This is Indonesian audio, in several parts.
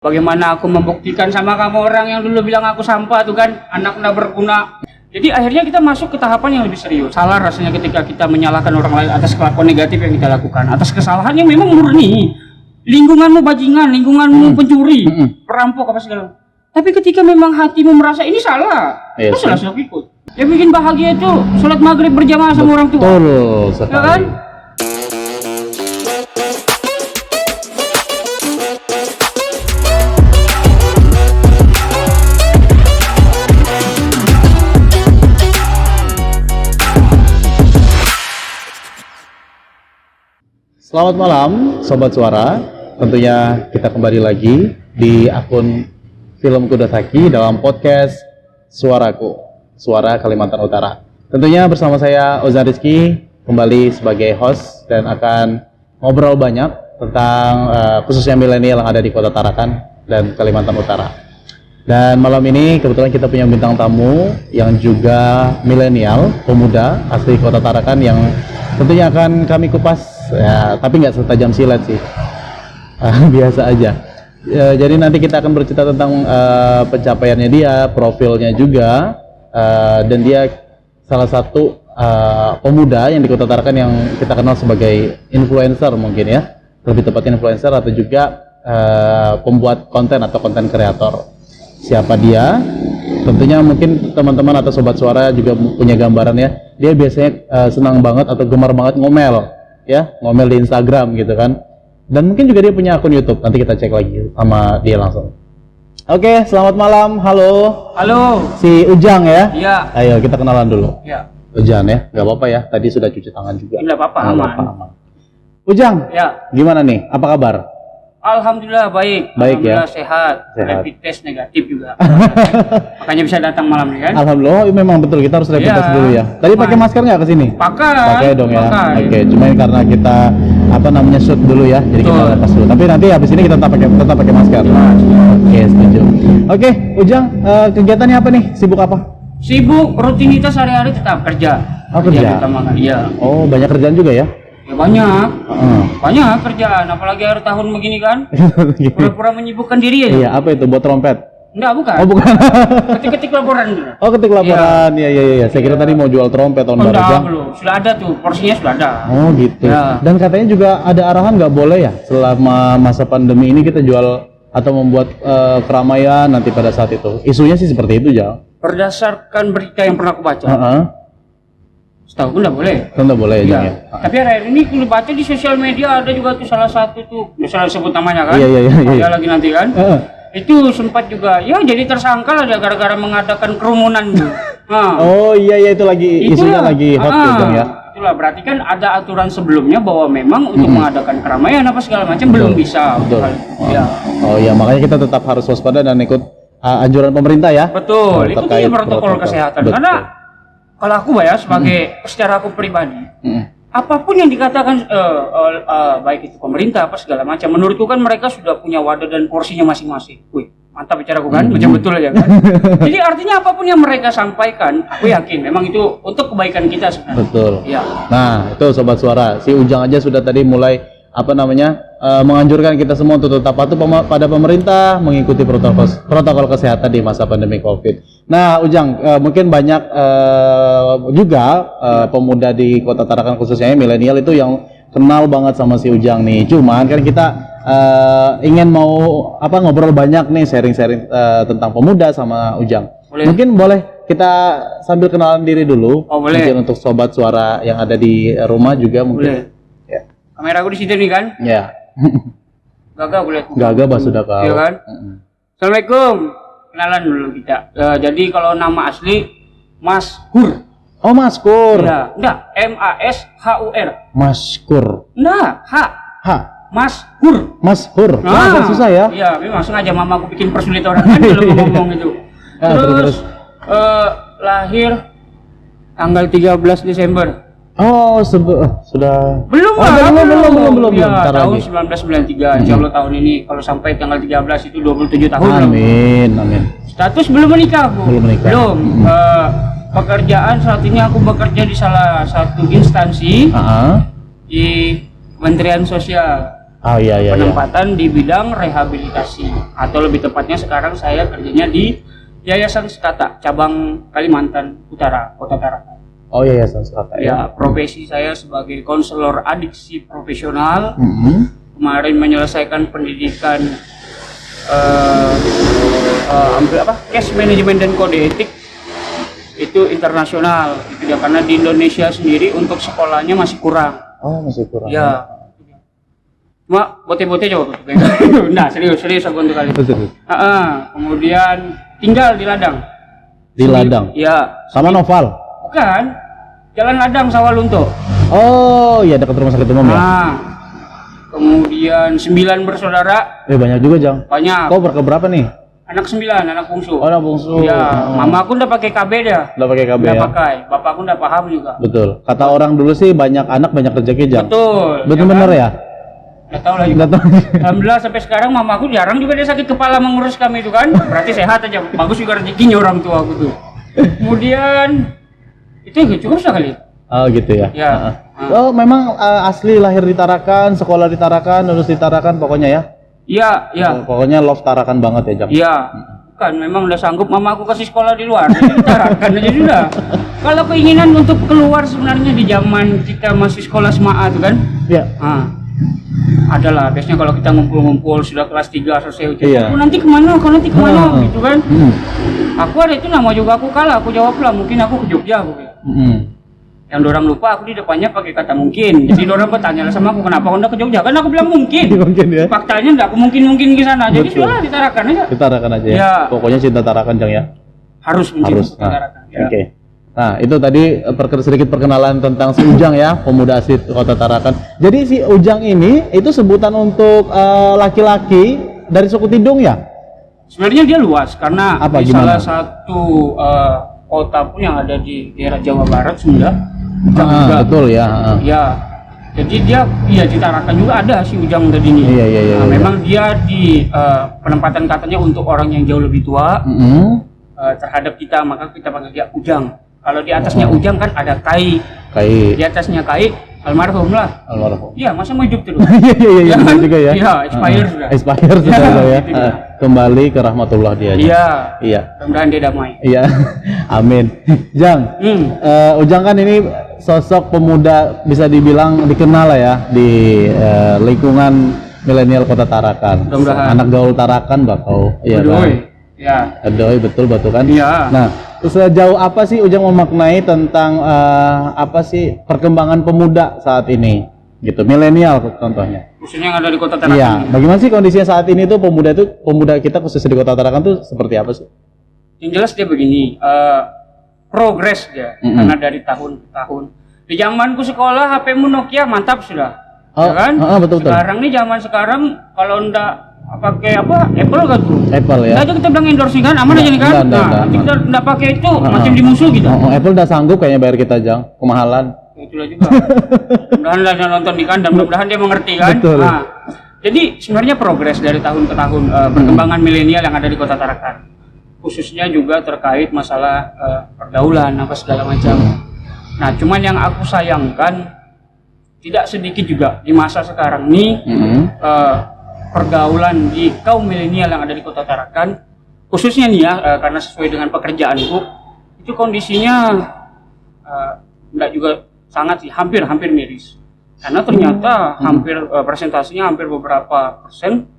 Bagaimana aku membuktikan sama kamu orang yang dulu bilang aku sampah tuh kan, anak nggak berguna. Jadi akhirnya kita masuk ke tahapan yang lebih serius. Salah rasanya ketika kita menyalahkan orang lain atas kelakuan negatif yang kita lakukan, atas kesalahan yang memang murni. Lingkunganmu bajingan, lingkunganmu pencuri, perampok apa segala. Tapi ketika memang hatimu merasa ini salah, itu langsung ikut. Yang bikin bahagia itu sholat maghrib berjamaah sama orang tua. Betul sekali. Ya kan? Selamat malam Sobat Suara. Tentunya kita kembali lagi di akun Film Kudasaki dalam podcast Suaraku, Suara Kalimantan Utara. Tentunya bersama saya Ozan Rizky kembali sebagai host dan akan ngobrol banyak tentang khususnya milenial yang ada di Kota Tarakan dan Kalimantan Utara. Dan malam ini kebetulan kita punya bintang tamu yang juga milenial, pemuda asli Kota Tarakan yang tentunya akan kami kupas ya, tapi nggak setajam silet sih. Biasa aja. Jadi nanti kita akan bercerita tentang pencapaiannya dia, profilnya juga, dan dia salah satu pemuda yang di Kota Tarakan yang kita kenal sebagai influencer mungkin ya, lebih tepat influencer atau juga pembuat konten atau konten kreator. Siapa dia? Tentunya mungkin teman-teman atau Sobat Suara juga punya gambaran ya. Dia biasanya senang banget atau gemar banget ngomel, ya, ngomel di Instagram gitu kan. Dan mungkin juga dia punya akun YouTube. Nanti kita cek lagi sama dia langsung. Oke, selamat malam. Halo. Halo. Si Ujang ya? Iya. Ayo kita kenalan dulu. Iya. Ujang ya, nggak apa-apa ya. Tadi sudah cuci tangan juga. Nggak apa-apa, aman. Ujang. Ya. Gimana nih? Apa kabar? Alhamdulillah baik. Baik ya. Alhamdulillah sehat. Rapid test negatif juga. Makanya bisa datang malam ini kan? Alhamdulillah, memang betul kita harus rapid test dulu ya. Tadi pakai masker nggak ke sini? Pakai dong ya. Oke, cuma karena kita shoot dulu ya, jadi kita lepas dulu. Tapi nanti habis ini kita tetap pakai masker. Oke, setuju. Oke, Ujang, kegiatannya apa nih? Sibuk apa? Sibuk, rutinitas hari-hari tetap kerja. Oh, kerja. Iya. Oh, banyak kerjaan juga ya? Ya banyak. Banyak kerjaan, apalagi akhir tahun begini kan. Pura-pura menyibukkan diri ya. Iya, apa itu? Buat trompet? Enggak, bukan. Oh, bukan. Ketik-ketik laporan dulu. Oh, ketik laporan. Iya. Saya kira tadi mau jual trompet tahun baru. Enggak, belum. Sudah ada tuh, porsinya sudah ada. Oh, gitu. Ya. Dan katanya juga ada arahan nggak boleh ya selama masa pandemi ini kita jual atau membuat keramaian nanti pada saat itu. Isunya sih seperti itu, Jal. Berdasarkan berita yang pernah aku baca. Setahu aku nggak boleh. Nggak boleh ya, Jang ya. Tapi akhir ini aku baca di sosial media ada juga tuh salah satu tuh, misalnya sebut namanya kan. Iya. Dia lagi nanti kan. Itu sempat juga ya jadi tersangka lah dia gara-gara mengadakan kerumunan tuh. Oh iya itu lagi isunya lagi hot ya, Jang ya. Itulah berarti kan ada aturan sebelumnya bahwa memang untuk mengadakan keramaian apa segala macam belum bisa. Betul. Ya. Oh iya, makanya kita tetap harus waspada dan ikut anjuran pemerintah ya. Betul. Itu dia protokol kesehatan. Betul. Karena kalau aku ya sebagai secara aku pribadi, apapun yang dikatakan baik itu pemerintah apa segala macam, menurutku kan mereka sudah punya wadah dan porsinya masing-masing. Wih, mantap bicaraku kan, macam betul aja kan. Jadi artinya apapun yang mereka sampaikan, aku yakin memang itu untuk kebaikan kita sebenarnya. Betul. Ya. Nah, itu Sobat Suara, si Ujang aja sudah tadi mulai menganjurkan kita semua untuk tetap patuh pada pemerintah, mengikuti protokol kesehatan di masa pandemi COVID. Nah, Ujang, mungkin banyak juga pemuda di Kota Tarakan khususnya milenial itu yang kenal banget sama si Ujang nih. Cuman kan kita ingin mau ngobrol banyak nih, sharing-sharing tentang pemuda sama Ujang. Boleh. Mungkin boleh kita sambil kenalan diri dulu. Oh, boleh. Mungkin untuk Sobat Suara yang ada di rumah juga mungkin. Boleh. Ya. Kamera aku di situ nih kan? Ya. Gagah boleh. Gagah bah sudah kau. Iya kan? Assalamualaikum. Kenalan dulu kita. Jadi kalau nama asli Mas Hur. Oh, Maskur. Iya, enggak, MASHUR. Maskur. Enggak, H. Mas Hur. Mas Hur. Agak susah ya? Iya, memang sengaja mama aku bikin persulit orang kan kalau ngomong gitu. Terus lahir tanggal 13 Desember. Oh, sudah. Belum lah. Belum. Ya, tahun 1993. Insya Allah tahun ini kalau sampai tanggal 13 itu 27 tahun. Amin. Status belum menikah, Bu. Belum menikah. Belum. Pekerjaan saat ini aku bekerja di salah satu instansi di Kementerian Sosial. Oh iya iya. Penempatan di bidang rehabilitasi, atau lebih tepatnya sekarang saya kerjanya di Yayasan Sekata cabang Kalimantan Utara, Kota Tarakan. Oh iya, Sekata Ya, profesi saya sebagai konselor adiksi profesional. Mm-hmm. Kemarin menyelesaikan pendidikan Case Management dan Kode Etik itu internasional gitu ya, karena di Indonesia sendiri untuk sekolahnya masih kurang. Oh, masih kurang. Ya. Cuma bote-bote coba. Nah, serius aku untuk kali. Betul. Kemudian tinggal di ladang. Di ladang. Ya. Sama Noval. Bukan. Jalan Ladang Sawalunto. Oh, iya dekat rumah sakit umum ya. Nah. Kemudian 9 bersaudara. Banyak juga, Jang. Banyak. Kau berkeberapa nih? Anak 9, anak bungsu. Oh, anak bungsu. Ya, mama aku udah pakai KB dah. Udah pakai KB Udah ya. pakai. Bapak aku udah paham juga. Betul. Kata orang dulu sih banyak anak banyak rezeki, Jang. Betul. Betul ya bener kan? ya? Nggak tahu lagi. Nggak tahu. Alhamdulillah sampai sekarang mama aku jarang juga dia sakit kepala mengurus kami itu kan. Berarti sehat aja. Bagus juga rezekinya orang tua aku tuh. Kemudian itu cukup sekali. Oh gitu ya. Ya. Oh memang asli lahir di Tarakan, sekolah di Tarakan, lulus di Tarakan pokoknya ya. Iya, iya. Pokoknya love Tarakan banget ya, Jang. Iya. Kan memang udah sanggup mama aku kasih sekolah di luar. Jadi Tarakan aja sudah. Kalau keinginan untuk keluar sebenarnya di zaman kita masih sekolah SMA tuh kan. Iya. Adalah biasanya kalau kita ngumpul-ngumpul sudah kelas 3 selesai ujian. Iya. Aku nanti kemana gitu kan. Aku ada itu nama juga aku kalah, aku jawab lah mungkin aku ke Jogja aku bilang. Yang dorang lupa aku di depannya pakai kata mungkin. Jadi dorang bertanya lah sama aku kenapa Anda ke Jogja? Kan aku bilang mungkin. Mungkin ya. Faktanya enggak aku mungkin ke sana. Jadi Betul. sudah di Tarakan aja. Di Tarakan aja ya. Ya. Pokoknya cinta Tarakan, Jang ya. Harus mencintai Tarakan. Ya. Oke. Nah, itu tadi sedikit perkenalan tentang si Ujang ya, pemuda asli Kota Tarakan. Jadi si Ujang ini itu sebutan untuk laki-laki dari suku Tidung ya? Sebenarnya dia luas karena Apa, di gimana? salah satu kota pun yang ada di daerah Jawa Barat Sunda. Betul ya. Ya. Jadi dia di Tarakan juga ada si Ujang tadi ini. Iya. Memang dia di penempatan katanya untuk orang yang jauh lebih tua terhadap kita, maka kita panggil dia Ujang. Kalau di atasnya Ujang kan ada Kai. Di atasnya Kai almarhum lah. Almarhum. Iya, masa mau hidup terus? Iya kan? juga ya. Iya, expire sudah. Expire sudah ya. Gitu dia. Kembali ke rahmatullah dia. Iya. Mudah-mudahan dia damai. Iya. Amin. Jang. Ujang kan ini sosok pemuda bisa dibilang dikenal lah ya di lingkungan milenial Kota Tarakan. Mudah-mudahan. Anak gaul Tarakan bakau. Iya kan? Ya. Adoy betul batu kan? Iya. Nah, sejauh apa sih Ujang memaknai tentang apa sih perkembangan pemuda saat ini? Gitu, milenial contohnya. Khususnya yang ada di Kota Tarakan. Iya. Bagaimana sih kondisinya saat ini tuh pemuda kita khususnya di Kota Tarakan tuh seperti apa sih? Yang jelas dia begini, progres dia, karena dari tahun ke tahun. Di zamanku sekolah HP-mu Nokia mantap sudah, ya kan? Betul. Sekarang nih zaman sekarang kalau ndak pakai Apple kan tuh. Apple ya. Nggak aja kita bilang endorse kan, aman aja nih kan? Nanti kita ndak pakai itu, macam dimusuh gitu. Apple udah sanggup kayaknya bayar kita, Jang, kemahalan. Itulah juga. Mudah-mudahan dia nonton nih kan, dan mudah-mudahan dia mengerti kan. Betul. Nah, jadi sebenarnya progres dari tahun ke tahun perkembangan milenial yang ada di Kota Tarakan, khususnya juga terkait masalah pergaulan apa segala macam. Nah, cuman yang aku sayangkan tidak sedikit juga di masa sekarang nih pergaulan di kaum milenial yang ada di Kota Tarakan, khususnya nih ya karena sesuai dengan pekerjaanku itu kondisinya enggak juga sangat sih, hampir miris. Karena ternyata hampir presentasinya hampir beberapa persen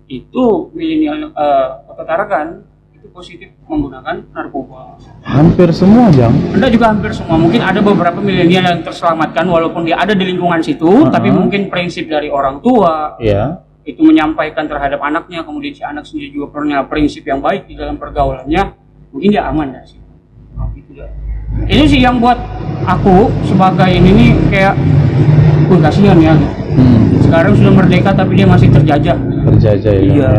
itu milenial Kota Tarakan itu positif menggunakan narkoba. Hampir semua, Jang. Anda juga hampir semua. Mungkin ada beberapa milenial yang terselamatkan walaupun dia ada di lingkungan situ, tapi mungkin prinsip dari orang tua itu menyampaikan terhadap anaknya, kemudian si anak sendiri juga punya prinsip yang baik di dalam pergaulannya, mungkin dia aman ya sih. Gitu ya. Ini sih yang buat aku sebagai ini nih kayak kasihan ya. Sekarang sudah merdeka tapi dia masih terjajah. Terjajah ya. Iya.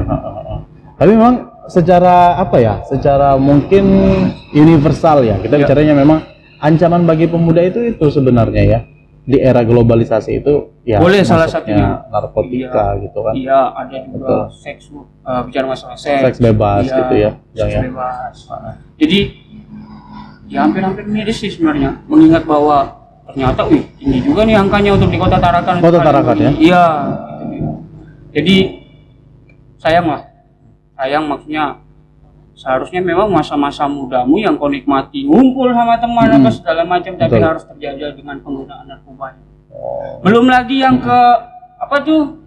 Tapi memang secara apa ya? Secara mungkin universal ya. Kita bicaranya memang ancaman bagi pemuda itu sebenarnya ya. Di era globalisasi itu ya boleh salah satunya narkotika gitu kan. Iya, ada juga seks, bicara masalah seks bebas gitu ya. Seks bebas. Jadi ya hampir miris sih sebenarnya mengingat bahwa ternyata tinggi juga nih angkanya untuk di Kota Tarakan. Kota Tarakan ya. Iya. Jadi sayang maksudnya seharusnya memang masa-masa mudamu yang kau nikmati ngumpul sama teman apa segala macam, tapi Betul. harus terjajah dengan penggunaan narkoba. Belum lagi yang ke apa tuh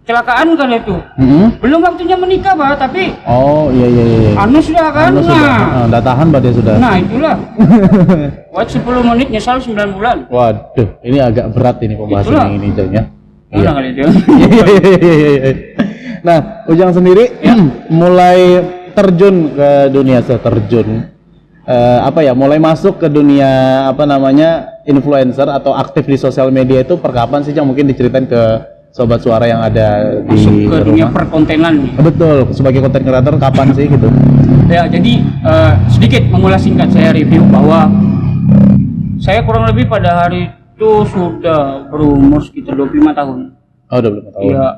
kecelakaan kan itu. Belum waktunya menikah Pak, tapi Oh iya. anu sudah kan. Anu sudah, udah tahan berarti sudah. Nah itulah. Buat 10 menit nyesal 9 bulan. Waduh, ini agak berat ini pembahasan Itulah. yang ini Jang ya. Udah kali itu. Iya. Nah, Ujang sendiri mulai terjun ke dunia mulai masuk ke dunia influencer atau aktif di sosial media itu perkapan sih Jang? Mungkin diceritain ke sobat suara yang ada Masuk di ke dunia rumah. perkontenan nih. Betul, sebagai konten kreator kapan sih gitu? Ya, jadi sedikit mengulas singkat saya review bahwa saya kurang lebih pada hari itu sudah berumur sekitar 25 tahun. Oh, 25 tahun. Iya.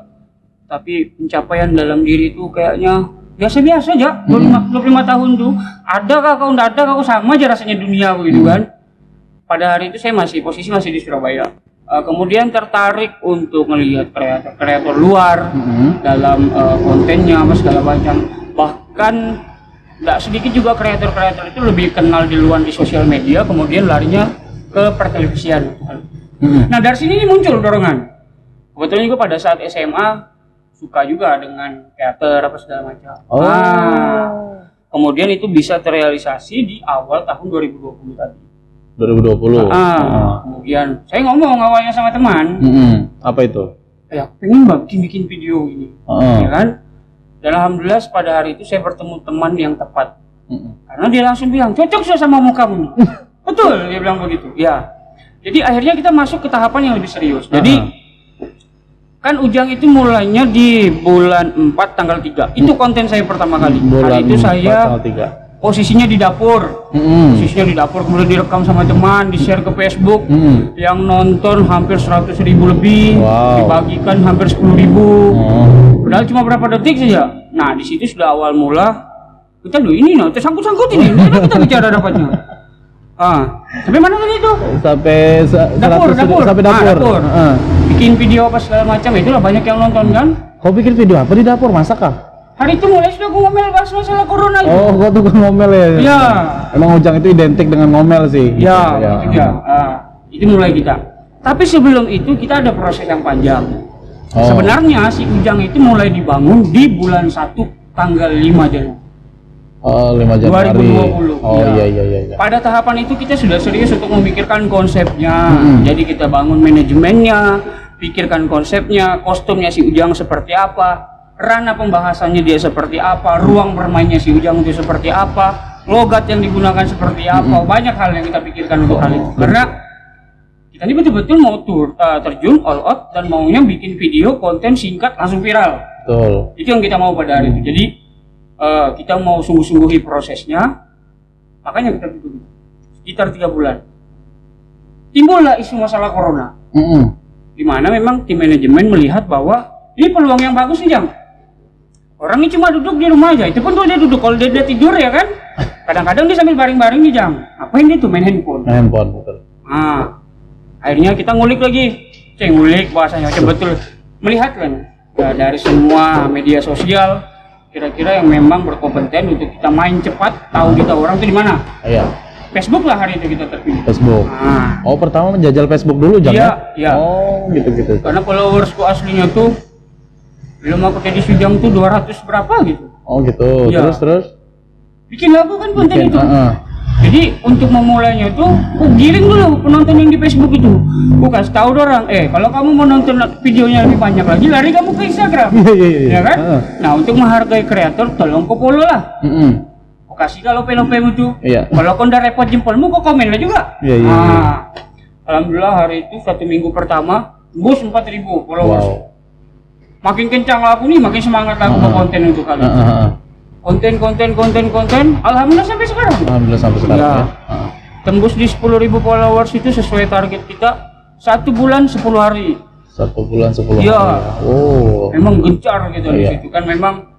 Tapi pencapaian dalam diri itu kayaknya biasa-biasa aja. 25 tahun tuh. Adakah kau enggak ada kau sama aja rasanya dunia begitu kan. Pada hari itu saya posisi masih di Surabaya. Kemudian tertarik untuk melihat kreator luar dalam kontennya apa segala macam. Bahkan tidak sedikit juga kreator itu lebih kenal duluan di sosial media, kemudian larinya ke pertelevisian. Nah dari sini muncul dorongan. Kebetulan juga pada saat SMA suka juga dengan teater apa segala macam. Kemudian itu bisa terrealisasi di awal tahun 2020 tadi. 2020. Kemudian saya ngomong awalnya sama teman. Apa itu? Ya, pengen bikin video ini, ya kan? Dan alhamdulillah pada hari itu saya bertemu teman yang tepat. Karena dia langsung bilang cocok sih sama mukamu. Betul, dia bilang begitu. Ya. Jadi akhirnya kita masuk ke tahapan yang lebih serius. Jadi kan Ujang itu mulainya di bulan 4 tanggal 3. Itu konten saya pertama kali. Hari itu saya posisinya di dapur. Kemudian direkam sama teman, di-share ke Facebook. Yang nonton hampir 100.000 lebih, dibagikan hampir 10.000. Padahal cuma berapa detik saja. Nah, di situ sudah awal mula kita tersangkut-sangkut ini. Ini kita bicara dapatnya. Sampai mana tadi itu? Sampai dapur. Bikin video apa segala macam, itulah banyak yang nonton kan. Kau bikin video apa di dapur, masak kah? Hari itu mulai sudah aku ngomel bahas masalah corona itu. Oh, kau tukang ngomel ya? Iya. Emang Ujang itu identik dengan ngomel sih. Iya, itu dia. Itu mulai kita. Tapi sebelum itu kita ada proses yang panjang. Sebenarnya si Ujang itu mulai dibangun di bulan 1 tanggal 5 Januari. 5 Januari 2020. Iya. Pada tahapan itu kita sudah serius untuk memikirkan konsepnya. Jadi kita bangun manajemennya, pikirkan konsepnya, kostumnya si Ujang seperti apa, ranah pembahasannya dia seperti apa, ruang bermainnya si Ujang itu seperti apa, logat yang digunakan seperti apa. Banyak hal yang kita pikirkan untuk hal itu. Karena kita ini betul-betul mau terjun all out dan maunya bikin video konten singkat langsung viral. Betul. Itu yang kita mau pada hari itu. Jadi kita mau sungguh-sungguhi prosesnya, makanya kita tunggu sekitar 3 bulan. Timbullah isu masalah corona, di mana memang tim manajemen melihat bahwa ini peluang yang bagus nih Jang. Orang ini cuma duduk di rumah aja, itu pun tuh dia duduk, kalau dia tidur ya kan, kadang-kadang dia sambil baring-baring nih Jang. Apa ini tuh main handphone? Betul. Akhirnya kita ngulik lagi, ngulik bahasanya, betul melihat kan dari semua media sosial. Kira-kira yang memang berkompeten untuk kita main cepat, tahu kita orang itu di mana. Iya. Facebook lah hari itu kita terpilih. Facebook. Oh, pertama menjajal Facebook dulu Jang? Iya. Oh, gitu. Karena followersku aslinya tuh belum aku jadi Ujang tuh 200 berapa gitu. Oh, gitu. Ya. Terus Bikin lagu kan konten itu. Jadi untuk memulainya tuh, aku giring dulu penonton yang di Facebook itu. Aku kasih tahu orang, kalau kamu mau nonton videonya lebih banyak lagi, lari kamu ke Instagram. Iya. Ya kan? Nah, untuk menghargai kreator, tolong kau follow lah. Aku kasih kalau lope-lopemu tuh. Iya. Kalau kau udah repot jempolmu, kau komen lah juga. Iya. Alhamdulillah hari itu 1 minggu pertama, bus 4.000 followers. Makin kencang lagu nih, makin semangat lagu ke konten itu kali. Konten, alhamdulillah sampai sekarang. Ya. Tembus di 10.000 followers itu sesuai target kita 1 bulan 10 hari. 1 bulan 10 ya. hari. Oh. Memang gencar gitu di situ kan memang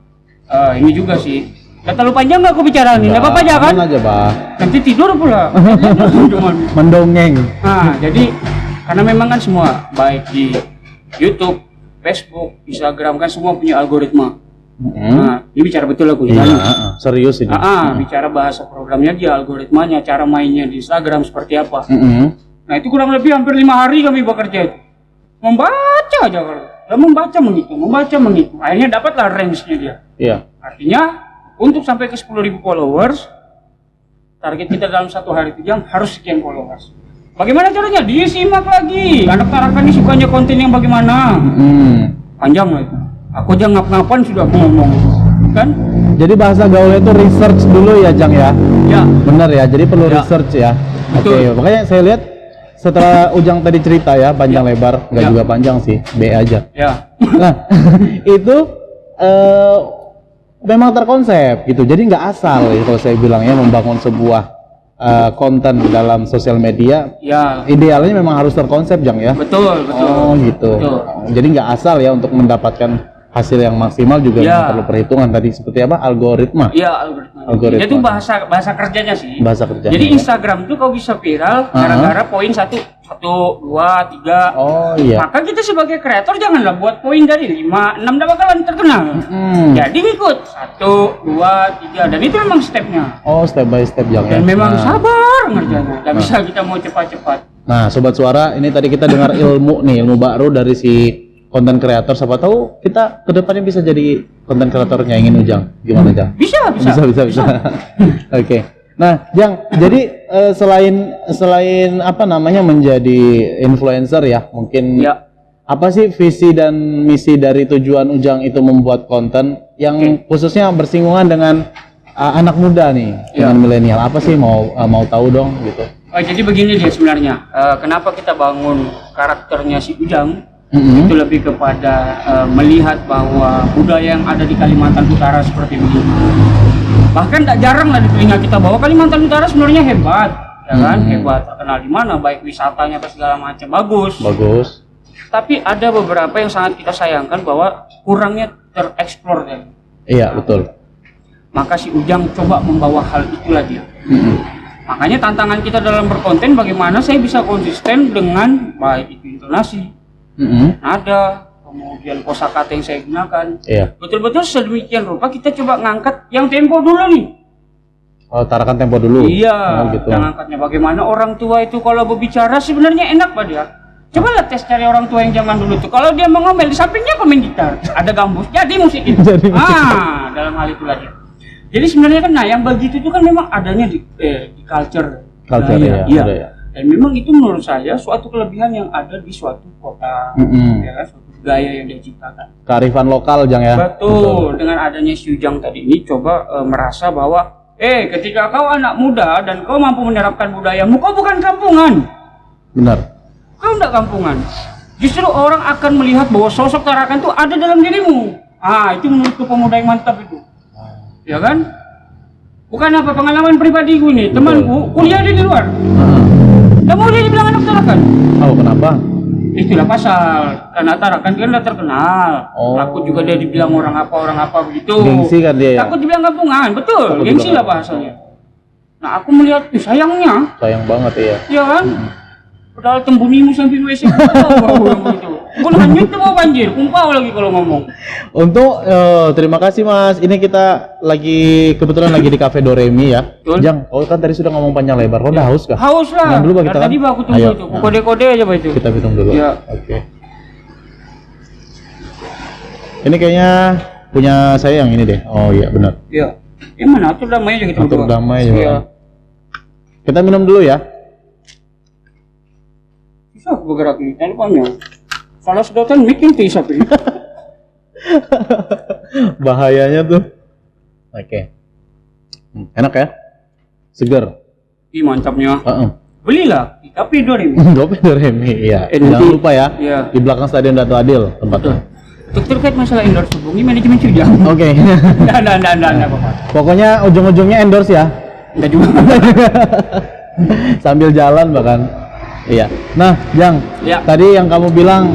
ini juga sih. Gak terlalu panjang nggak aku bicara nih, nggak apa-apa aja kan? Aja, Pak. Nanti tidur pula. Mendongeng. Nah, jadi karena memang kan semua baik di YouTube, Facebook, Instagram kan semua punya algoritma. Mm-mm. Nah, ini bicara betul aku Iya, ya. serius ini. Bicara bahasa programnya dia, algoritmanya, cara mainnya di Instagram seperti apa. Mm-mm. Nah itu kurang lebih hampir 5 hari kami bekerja itu. Membaca aja kalau. Dan membaca menghitung. Akhirnya dapatlah range-nya dia. Iya. Artinya untuk sampai ke 10.000 followers, target kita dalam 1 hari itu yang harus sekian followers. Bagaimana caranya? Disimak lagi. Anak tarakan ini sukanya konten yang bagaimana? Panjang lah itu. Aku aja ngap-ngapan sudah aku ngomong. Kan? Jadi bahasa gaulnya itu research dulu ya, Jang ya? Ya. Bener ya, jadi perlu Ya. research ya. Oke, Betul. makanya saya lihat setelah Ujang tadi cerita ya, panjang lebar, nggak Ya. juga panjang sih, B aja. Ya. Nah, itu memang terkonsep gitu, jadi nggak asal ya kalau saya bilangnya membangun sebuah konten dalam sosial media. Ya. Idealnya memang harus terkonsep, Jang ya. Betul. Oh gitu. Betul. Jadi nggak asal ya untuk mendapatkan hasil yang maksimal juga Ya. memang perlu perhitungan tadi seperti apa algoritma. Iya, Algoritma. itu bahasa kerjanya sih. Bahasa kerjanya. Jadi Instagram tuh kau bisa viral gara-gara poin 1, 2, 3. Oh iya. Maka kita sebagai kreator janganlah buat poin dari 5, 6 dah bakalan terkenal. Jadi ngikut 1, 2, 3 dan itu memang stepnya. Oh, step by step, Jang ya. Dan memang Nah. sabar ngerjainnya. Gak bisa kita mau cepat-cepat. Nah, Sobat Suara, ini tadi kita dengar ilmu baru dari si konten kreator. Siapa tahu kita kedepannya bisa jadi konten kreatornya ingin Ujang. Gimana, Jang? Bisa. Bisa. Oke. Nah, Jang, jadi selain apa namanya menjadi influencer ya, mungkin Ya. apa sih visi dan misi dari tujuan Ujang itu membuat konten yang khususnya bersinggungan dengan anak muda nih, Ya. dengan milenial? Apa sih mau tahu dong gitu? Jadi begini dia sebenarnya. Kenapa kita bangun karakternya si Ujang? Mm-hmm. Itu lebih kepada melihat bahwa budaya yang ada di Kalimantan Utara seperti ini. Bahkan tak jarang lah di telinga kita bahwa Kalimantan Utara sebenarnya hebat, ya kan? Hebat, terkenal di mana, baik wisatanya atau segala macam bagus. Tapi ada beberapa yang sangat kita sayangkan bahwa kurangnya tereksplor kan. Iya, betul. Maka si Ujang coba membawa hal itulah dia. Makanya tantangan kita dalam berkonten bagaimana saya bisa konsisten dengan baik itu intonasi, nada, kemudian kosakata yang saya gunakan. Iya. Betul-betul sedemikian rupa kita coba ngangkat yang tempo dulu nih. Oh, tarakan tempo dulu. Iya. Oh, gitu. Yang angkatnya bagaimana orang tua itu kalau berbicara sebenarnya enak Pak dia. Cobalah tes cari orang tua yang zaman dulu tuh. Kalau dia mau ngomel di sampingnya main gitar, ada gambus, jadi musik itu. Jadi musik. Dalam hal itulah dia. Jadi sebenarnya kan yang begitu itu kan memang adanya di culture. Culture Iya. ya. Dan memang itu menurut saya suatu kelebihan yang ada di suatu kota, ya kan, suatu budaya yang dia ciptakan. Kearifan lokal, Jang ya. Betul. Dengan adanya si Ujang tadi ini coba merasa bahwa ketika kau anak muda dan kau mampu menerapkan budayamu, kau bukan kampungan. Benar. Kau enggak kampungan. Justru orang akan melihat bahwa sosok Tarakan itu ada dalam dirimu. Itu menurutku pemuda yang mantap itu. Ya kan? Bukan apa pengalaman pribadiku nih, temanku kuliah di luar. Nggak mau dia dibilang anak Tarakan. Oh, kenapa? Itulah pasal. Karena Tarakan kan udah terkenal. Oh. Takut juga dia dibilang orang apa begitu. Gengsi kan dia ya? Takut dibilang kampungan, betul. Takut Gengsi dibilang lah bahasanya. Nah, aku melihat sayangnya, Sayang banget ya. ya kan? Padahal tembunimu sampai WC gitu. Pun hanyut tuh mau banjir, kumpau lagi kalau ngomong. Untuk terima kasih Mas. Ini kita kebetulan lagi di Cafe Doremi ya. Betul. Jang, kau kan tadi sudah ngomong panjang lebar. Kau udah haus kah? Haus lah. Minum dulu Pak, kita Dari tadi kan? Pak aku tunggu Ayo. itu. Kode-kode aja Pak itu. Kita hitung dulu. Iya. Oke. Ini kayaknya punya saya yang ini deh. Oh iya benar. Iya. Yang mana? Atur damai aja kita Atur berdua. damai ya. Iya. Kita minum dulu ya. Susah aku bergerak nih. Teleponnya. Salah sedotan mic ini isap ini. Bahayanya tuh. Oke. Enak ya? Segar. Ih mantapnya. Heeh. Belilah di Cafe Doremi. Gope Doremi, iya. Nanti- Jangan lupa ya. Iya. Di belakang Stadion Dato Adil tempatnya. Untuk terkait masalah endorse hubungi manajemen Ujang. Oke. Enggak apa-apa. Pokoknya ujung-ujungnya endorse ya. Enggak juga. Sambil jalan bahkan. Iya. Nah, Jang. Ya. Tadi yang kamu bilang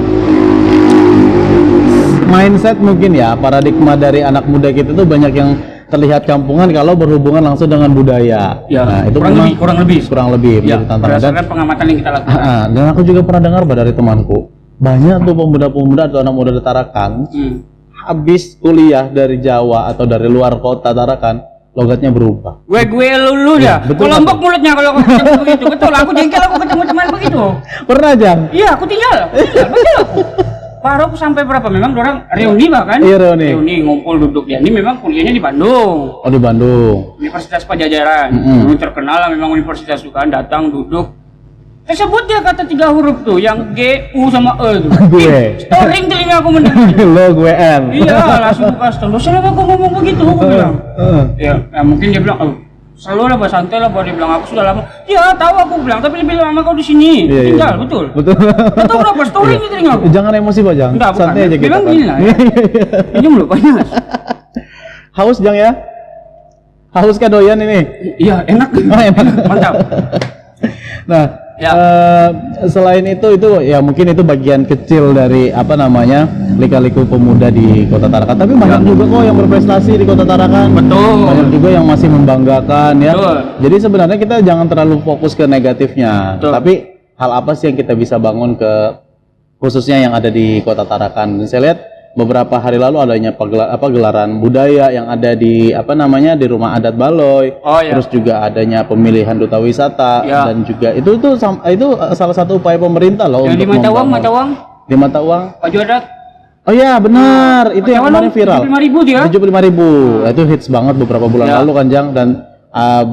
mindset mungkin ya, paradigma dari anak muda kita tuh banyak yang terlihat kampungan kalau berhubungan langsung dengan budaya. Ya, Nah, itu kurang memang lebih, kurang lebih. kurang lebih Ya, menjadi tantangan. Dan berdasarkan pengamatan yang kita lakukan. dan aku juga pernah dengar Pak, dari temanku banyak tuh pemuda-pemuda atau anak muda di Tarakan habis kuliah dari Jawa atau dari luar kota Tarakan, logatnya berubah. Gue lulu ya. Betul, Kelompok mulutnya kalau aku ketemu begitu. Betul, aku jengkel aku ketemu teman begitu. Pernah, Jang? Iya, aku tinggal. Betul aku. Baru aku sampai berapa? Memang orang reuni bahkan. Iya, reuni. Ngumpul duduk ya. Ini memang kuliahnya di Bandung. Oh, di Bandung. Universitas Pajajaran. Terkenal lah memang universitas itu kan, datang duduk. Tersebut dia kata 3 huruf tuh, yang G, U sama E tuh. Gue. Storing telinga aku mendengar. Lo gue N. Iya, langsung buka stol. Kenapa kau ngomong begitu? Aku bilang. Ya, mungkin dia bilang, oh, selalu lah, santai lah, dia bilang aku sudah lama. Ya, tahu aku bilang, tapi lebih lama kau di sini. Iya, Tinggal, iya. betul. Betul. Betul berapa storing di telinga aku? Jangan emosi, Pak, Jang. Enggak, bukan. Santai aja kita. Memang Pak. gini lah. Ya. Ini belum panas. Haus, Jang ya? Haus kah doyan ini? Iya, enak. Enak. Mantap. Nah, Ya. Selain itu ya mungkin itu bagian kecil dari apa namanya lika-liku pemuda di Kota Tarakan. Tapi banyak juga kok yang berprestasi di Kota Tarakan. Betul. Banyak juga yang masih membanggakan ya. Betul. Jadi sebenarnya kita jangan terlalu fokus ke negatifnya. Betul. Tapi hal apa sih yang kita bisa bangun khususnya yang ada di Kota Tarakan? Dan saya lihat beberapa hari lalu adanya gelaran budaya yang ada di di Rumah Adat Baloy. Oh, ya. Terus juga adanya pemilihan duta wisata Ya. dan juga itu salah satu upaya pemerintah loh Yang di untuk Matawang, membangun. Di Mata Uang. Baju adat. Oh iya benar, itu yang kemarin viral. 75.000 dia. 75.000. Itu hits banget beberapa bulan Ya. lalu kan, Jang, dan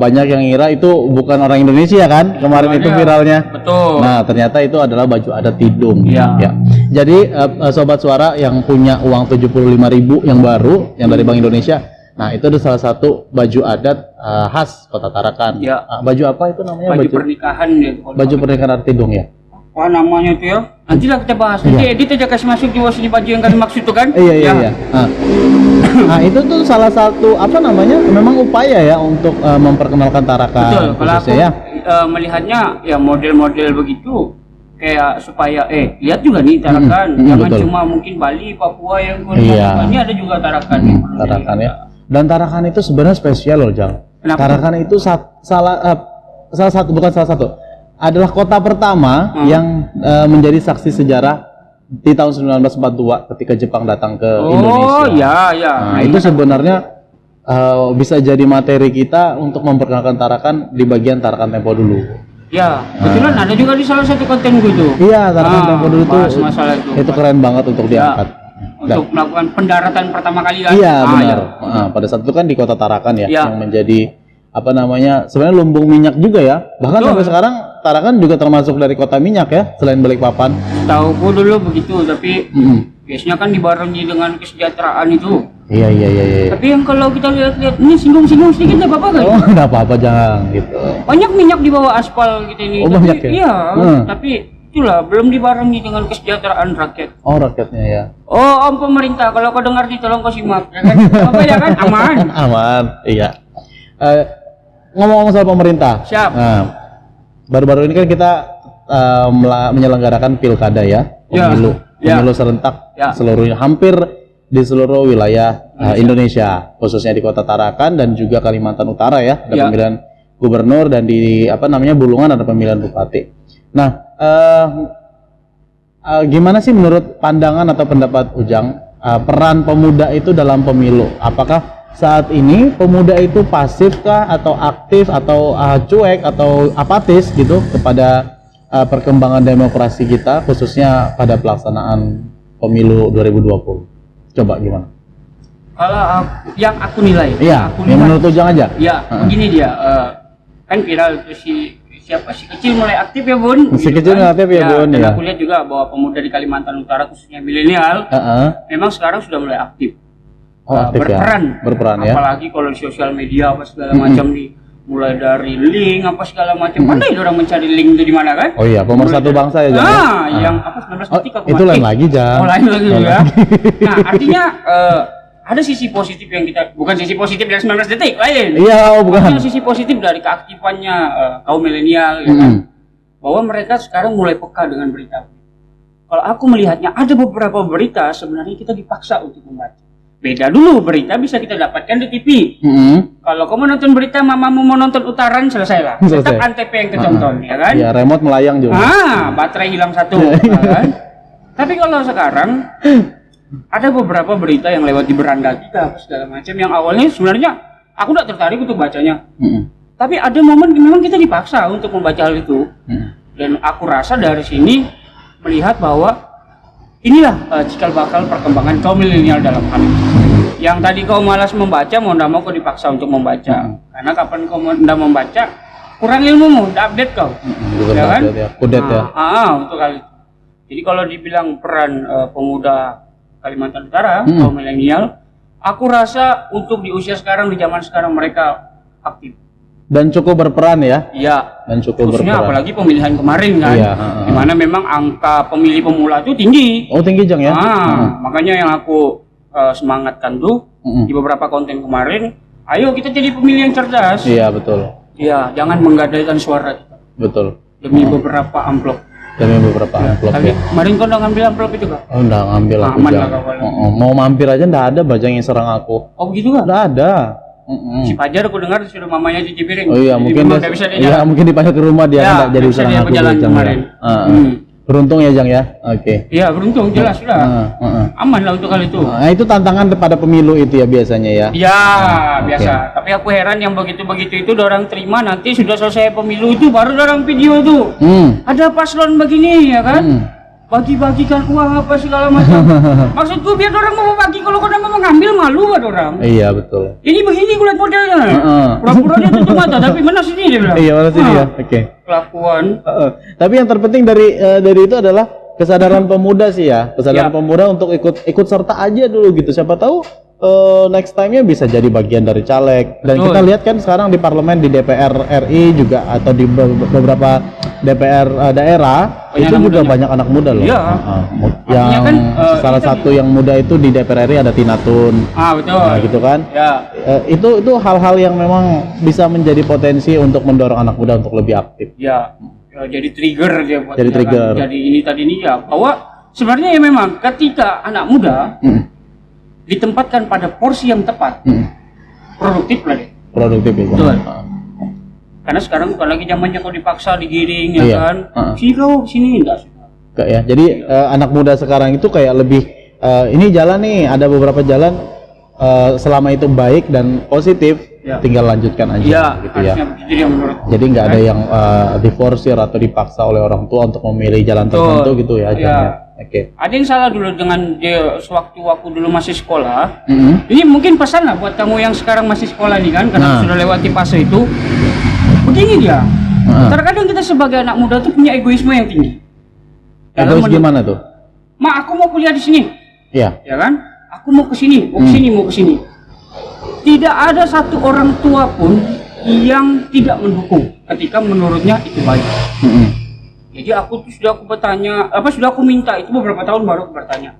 banyak yang ngira itu bukan orang Indonesia kan kemarin itu Iya, viralnya. betul. Nah, ternyata itu adalah baju adat Tidung. Iya. Ya. Jadi sobat suara yang punya uang 75.000 yang baru yang dari Bank Indonesia. Nah, itu ada salah satu baju adat khas Kota Tarakan. Iya. Baju apa itu namanya? Baju pernikahan ya. Baju pernikahan adat Tidung ya. Apa namanya itu ya? Nantilah kita bahas. Nanti Iya. edit aja kasih masuk di sini baju yang kami maksud itu kan? Iya. Ya. Nah, itu tuh salah satu memang upaya ya untuk memperkenalkan Tarakan. Betul. Kalau aku khususnya ya. melihatnya ya model-model begitu kayak supaya lihat juga nih Tarakan. Jangan betul. cuma mungkin Bali, Papua yang Iya. ini ada juga Tarakan. Tarakan ya. Dan Tarakan itu sebenarnya spesial loh, Jang. Kenapa? Tarakan itu salah satu adalah kota pertama yang menjadi saksi sejarah di tahun 1942 ketika Jepang datang ke Indonesia. Oh iya. Nah, itu sebenarnya bisa jadi materi kita untuk memperkenalkan Tarakan di bagian Tarakan Tempo dulu. Ya, kebetulan ada juga di salah satu konten gue tuh. Iya, Tarakan Tempo dulu tuh bahas masalah itu keren banget untuk diangkat. Untuk melakukan pendaratan pertama kali kan. Iya, benar. Ya. Pada saat itu kan di Kota Tarakan ya, Iya. yang menjadi sebenarnya lumbung minyak juga ya. Bahkan sampai sekarang Tarakan juga termasuk dari kota minyak ya, selain Balikpapan. Tahuku dulu begitu, tapi biasanya kan dibarengi dengan kesejahteraan itu. Iya. Tapi yang kalau kita lihat-lihat ini singgung-singgung sedikit nggak apa-apa kan? Oh, enggak apa-apa, jangan gitu. Banyak minyak di bawah aspal kita ini. Oh, tapi, banyak ya? Iya, tapi itulah belum dibarengi dengan kesejahteraan rakyat. Oh, rakyatnya ya. Oh, Om pemerintah, kalau kau dengar nih tolong kau simak, ya kan? Apa ya kan? Aman. Aman, iya. Ngomong-ngomong soal pemerintah. Siap. Nah, baru-baru ini kan kita menyelenggarakan pilkada ya, pemilu, Ya. pemilu serentak Ya. hampir di seluruh wilayah Indonesia, khususnya di Kota Tarakan dan juga Kalimantan Utara ya, ada Ya. pemilihan gubernur dan di Bulungan ada pemilihan bupati. Nah, gimana sih menurut pandangan atau pendapat Ujang peran pemuda itu dalam pemilu? Apakah saat ini pemuda itu pasifkah atau aktif atau cuek atau apatis gitu kepada perkembangan demokrasi kita khususnya pada pelaksanaan pemilu 2020? Coba gimana? Kalau yang aku nilai, Iya, aku yang nilai, menurut Ujang aja. ya begini dia, kan viral itu si kecil mulai aktif ya Bun. Si kecil mulai aktif ya, Bun, Dan ya. aku lihat juga bahwa pemuda di Kalimantan Utara khususnya milenial, memang sekarang sudah mulai aktif. Oh, aktif ya. Berperan ya. Apalagi kalau di sosial media apa segala macam nih, mulai dari link apa segala macam. Pandai orang mencari link itu di mana kan? Oh iya, pemersatu bangsa ya, Jang. Yang apa 19 detik aku itu lain lagi, Jang. Oh, lain lagi ya. Nah, artinya ada sisi positif yang kita, bukan sisi positif dari 19 detik lain. Iya, bukan. Artinya sisi positif dari keaktifannya kaum milenial ya kan? Bahwa mereka sekarang mulai peka dengan berita. Kalau aku melihatnya ada beberapa berita sebenarnya kita dipaksa untuk membaca. Beda dulu, berita bisa kita dapatkan di TV. Kalau kamu nonton berita, mamamu mau nonton utaran, selesailah. Tetap antv yang ketonton, ya kan? Ya, remote melayang juga. Baterai hilang satu, ya kan? Tapi kalau sekarang ada beberapa berita yang lewat di beranda kita segala macam yang awalnya sebenarnya aku tidak tertarik untuk bacanya. Tapi ada momen memang kita dipaksa untuk membaca hal itu. Dan aku rasa dari sini melihat bahwa inilah cikal bakal perkembangan kaum milenial dalam hal ini. Yang tadi kau malas membaca, mau tidak mau kau dipaksa untuk membaca. Karena kapan kau tidak membaca, kurang ilmumu, tidak update kau. Ya kan? Kudet ya. Untuk hal itu. Jadi kalau dibilang peran pemuda Kalimantan Utara, kaum milenial, aku rasa untuk di usia sekarang, di zaman sekarang mereka aktif. Dan cukup berperan ya? Iya. Dan cukup Khususnya berperan. apalagi pemilihan kemarin kan, Iya, dimana memang angka pemilih pemula itu tinggi. Oh tinggi Jang ya? Makanya yang aku semangatkan tuh di beberapa konten kemarin, ayo kita jadi pemilih yang cerdas. Iya betul. Iya, jangan menggadaikan suara kita Betul. demi beberapa amplop. Demi beberapa amplop Tapi ya. kemarin kau udah ngambil amplop itu kak? Oh udah ngambil aku Aman Jang. lah kau. Mau mampir aja nggak ada bajang yang serang aku. Oh begitu kak? Nggak ada. Si Pajar aku dengar sudah mamanya cuci piring. Oh iya Jadi mungkin memang dia, nggak bisa dia iya jalan. mungkin dipanggil ke rumah dia Ya, kan nggak jadi bisa serang dia aku berjalan Jang, kemarin. ya. Beruntung ya Jang ya. Oke. Iya beruntung jelas sudah. Aman lah untuk hal itu. Nah itu tantangan pada pemilu itu ya biasanya ya. Ya biasa. Tapi aku heran yang begitu-begitu itu orang terima nanti sudah selesai pemilu itu baru orang video itu. Ada paslon begini ya kan? Bagi-bagikan uang apa segala macam. Maksudku biar orang mau bagi, kalau kau mau ngambil malu kan orang. Iya betul. Ini begini kulit modelnya. Pura-pura dia tutup mata tapi mana sini dia bilang. Iya mana sini ya. Oke. Kelakuan. Tapi yang terpenting dari itu adalah kesadaran pemuda sih ya. Kesadaran pemuda untuk ikut serta aja dulu gitu. Siapa tahu next time-nya bisa jadi bagian dari caleg. Dan kita lihat kan sekarang di parlemen, di DPR RI juga atau di beberapa DPR daerah itu juga banyak anak muda loh. Iya. Yang kan, salah satu yang muda itu di DPR RI ada Tina Tun. Betul. Nah, gitu kan. Ya. Itu hal-hal yang memang bisa menjadi potensi untuk mendorong anak muda untuk lebih aktif. Ya, jadi trigger dia buat Jadi dia trigger. Kan. Jadi ini tadi ini ya bahwa sebenarnya ya memang ketika anak muda ditempatkan pada porsi yang tepat, produktif lah deh. Produktif ya. Betul. Karena sekarang bukan lagi zamannya kau dipaksa digiring ya kan. Sini kau sini enggak sudah. Enggak ya. Jadi anak muda sekarang itu kayak lebih ini jalan nih, ada beberapa jalan selama itu baik dan positif, tinggal lanjutkan aja gitu ya. Jadi nggak ada yang diforsir atau dipaksa oleh orang tua untuk memilih jalan tertentu gitu ya. Oke. Ada yang salah dulu dengan dia sewaktu aku dulu masih sekolah. Ini mungkin pesan lah buat kamu yang sekarang masih sekolah nih kan, karena sudah lewati fase itu. Begini dia. Terkadang kita sebagai anak muda tuh punya egoisme yang tinggi. Egois gimana tuh? Ma, aku mau kuliah di sini. Iya. Ya kan? Aku mau ke sini, mau ke sini, mau ke sini. Tidak ada satu orang tua pun yang tidak mendukung ketika menurutnya itu baik. Jadi aku tuh sudah aku bertanya, sudah aku minta itu beberapa tahun baru aku bertanya.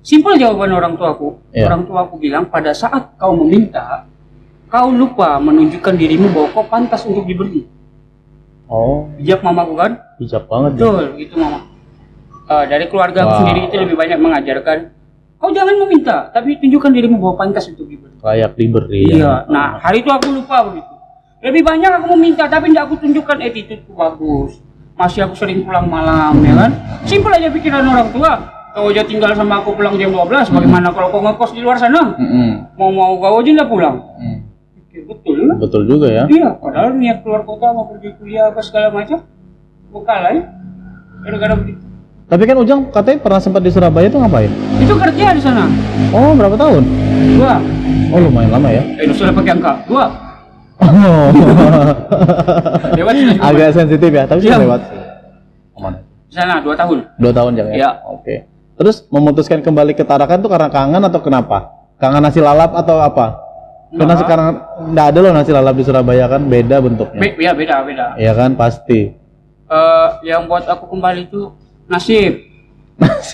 Simpel jawaban orang tuaku. Orang tuaku bilang pada saat kau meminta, kau lupa menunjukkan dirimu bahwa kau pantas untuk diberi. Oh. Bijak mamaku kan? Bijak banget. Betul, gitu mama. Dari keluarga aku sendiri itu lebih banyak mengajarkan, kau jangan meminta, tapi tunjukkan dirimu bahwa pantas untuk diberi. Layak diberi. Iya. Nah hari itu aku lupa begitu. Lebih banyak aku meminta, tapi tidak aku tunjukkan attitude-ku bagus. Masih aku sering pulang malam, ya kan? Simpel aja pikiran orang tua. Kau aja tinggal sama aku pulang jam 12, bagaimana kalau kau ngekos di luar sana? Mau kau aja nggak pulang? Betul. Betul juga ya. Iya, padahal niat keluar kota mau pergi kuliah apa segala macam, bukan lah ya. Gara-gara begitu. Tapi kan Ujang katanya pernah sempat di Surabaya itu ngapain? Itu kerja di sana. Oh, berapa tahun? 2. Oh, lumayan lama ya. Sudah pakai angka 2. Lewat sudah juga. Agak sensitif ya, tapi sudah lewat. Aman. Di sana 2 tahun. 2 tahun Jang ya? Iya. Oke. Terus memutuskan kembali ke Tarakan tuh karena kangen atau kenapa? Kangen nasi lalap atau apa? Karena sekarang nggak ada loh nasi lalap di Surabaya kan, beda bentuknya. Iya beda. Iya kan pasti. Yang buat aku kembali itu nasib.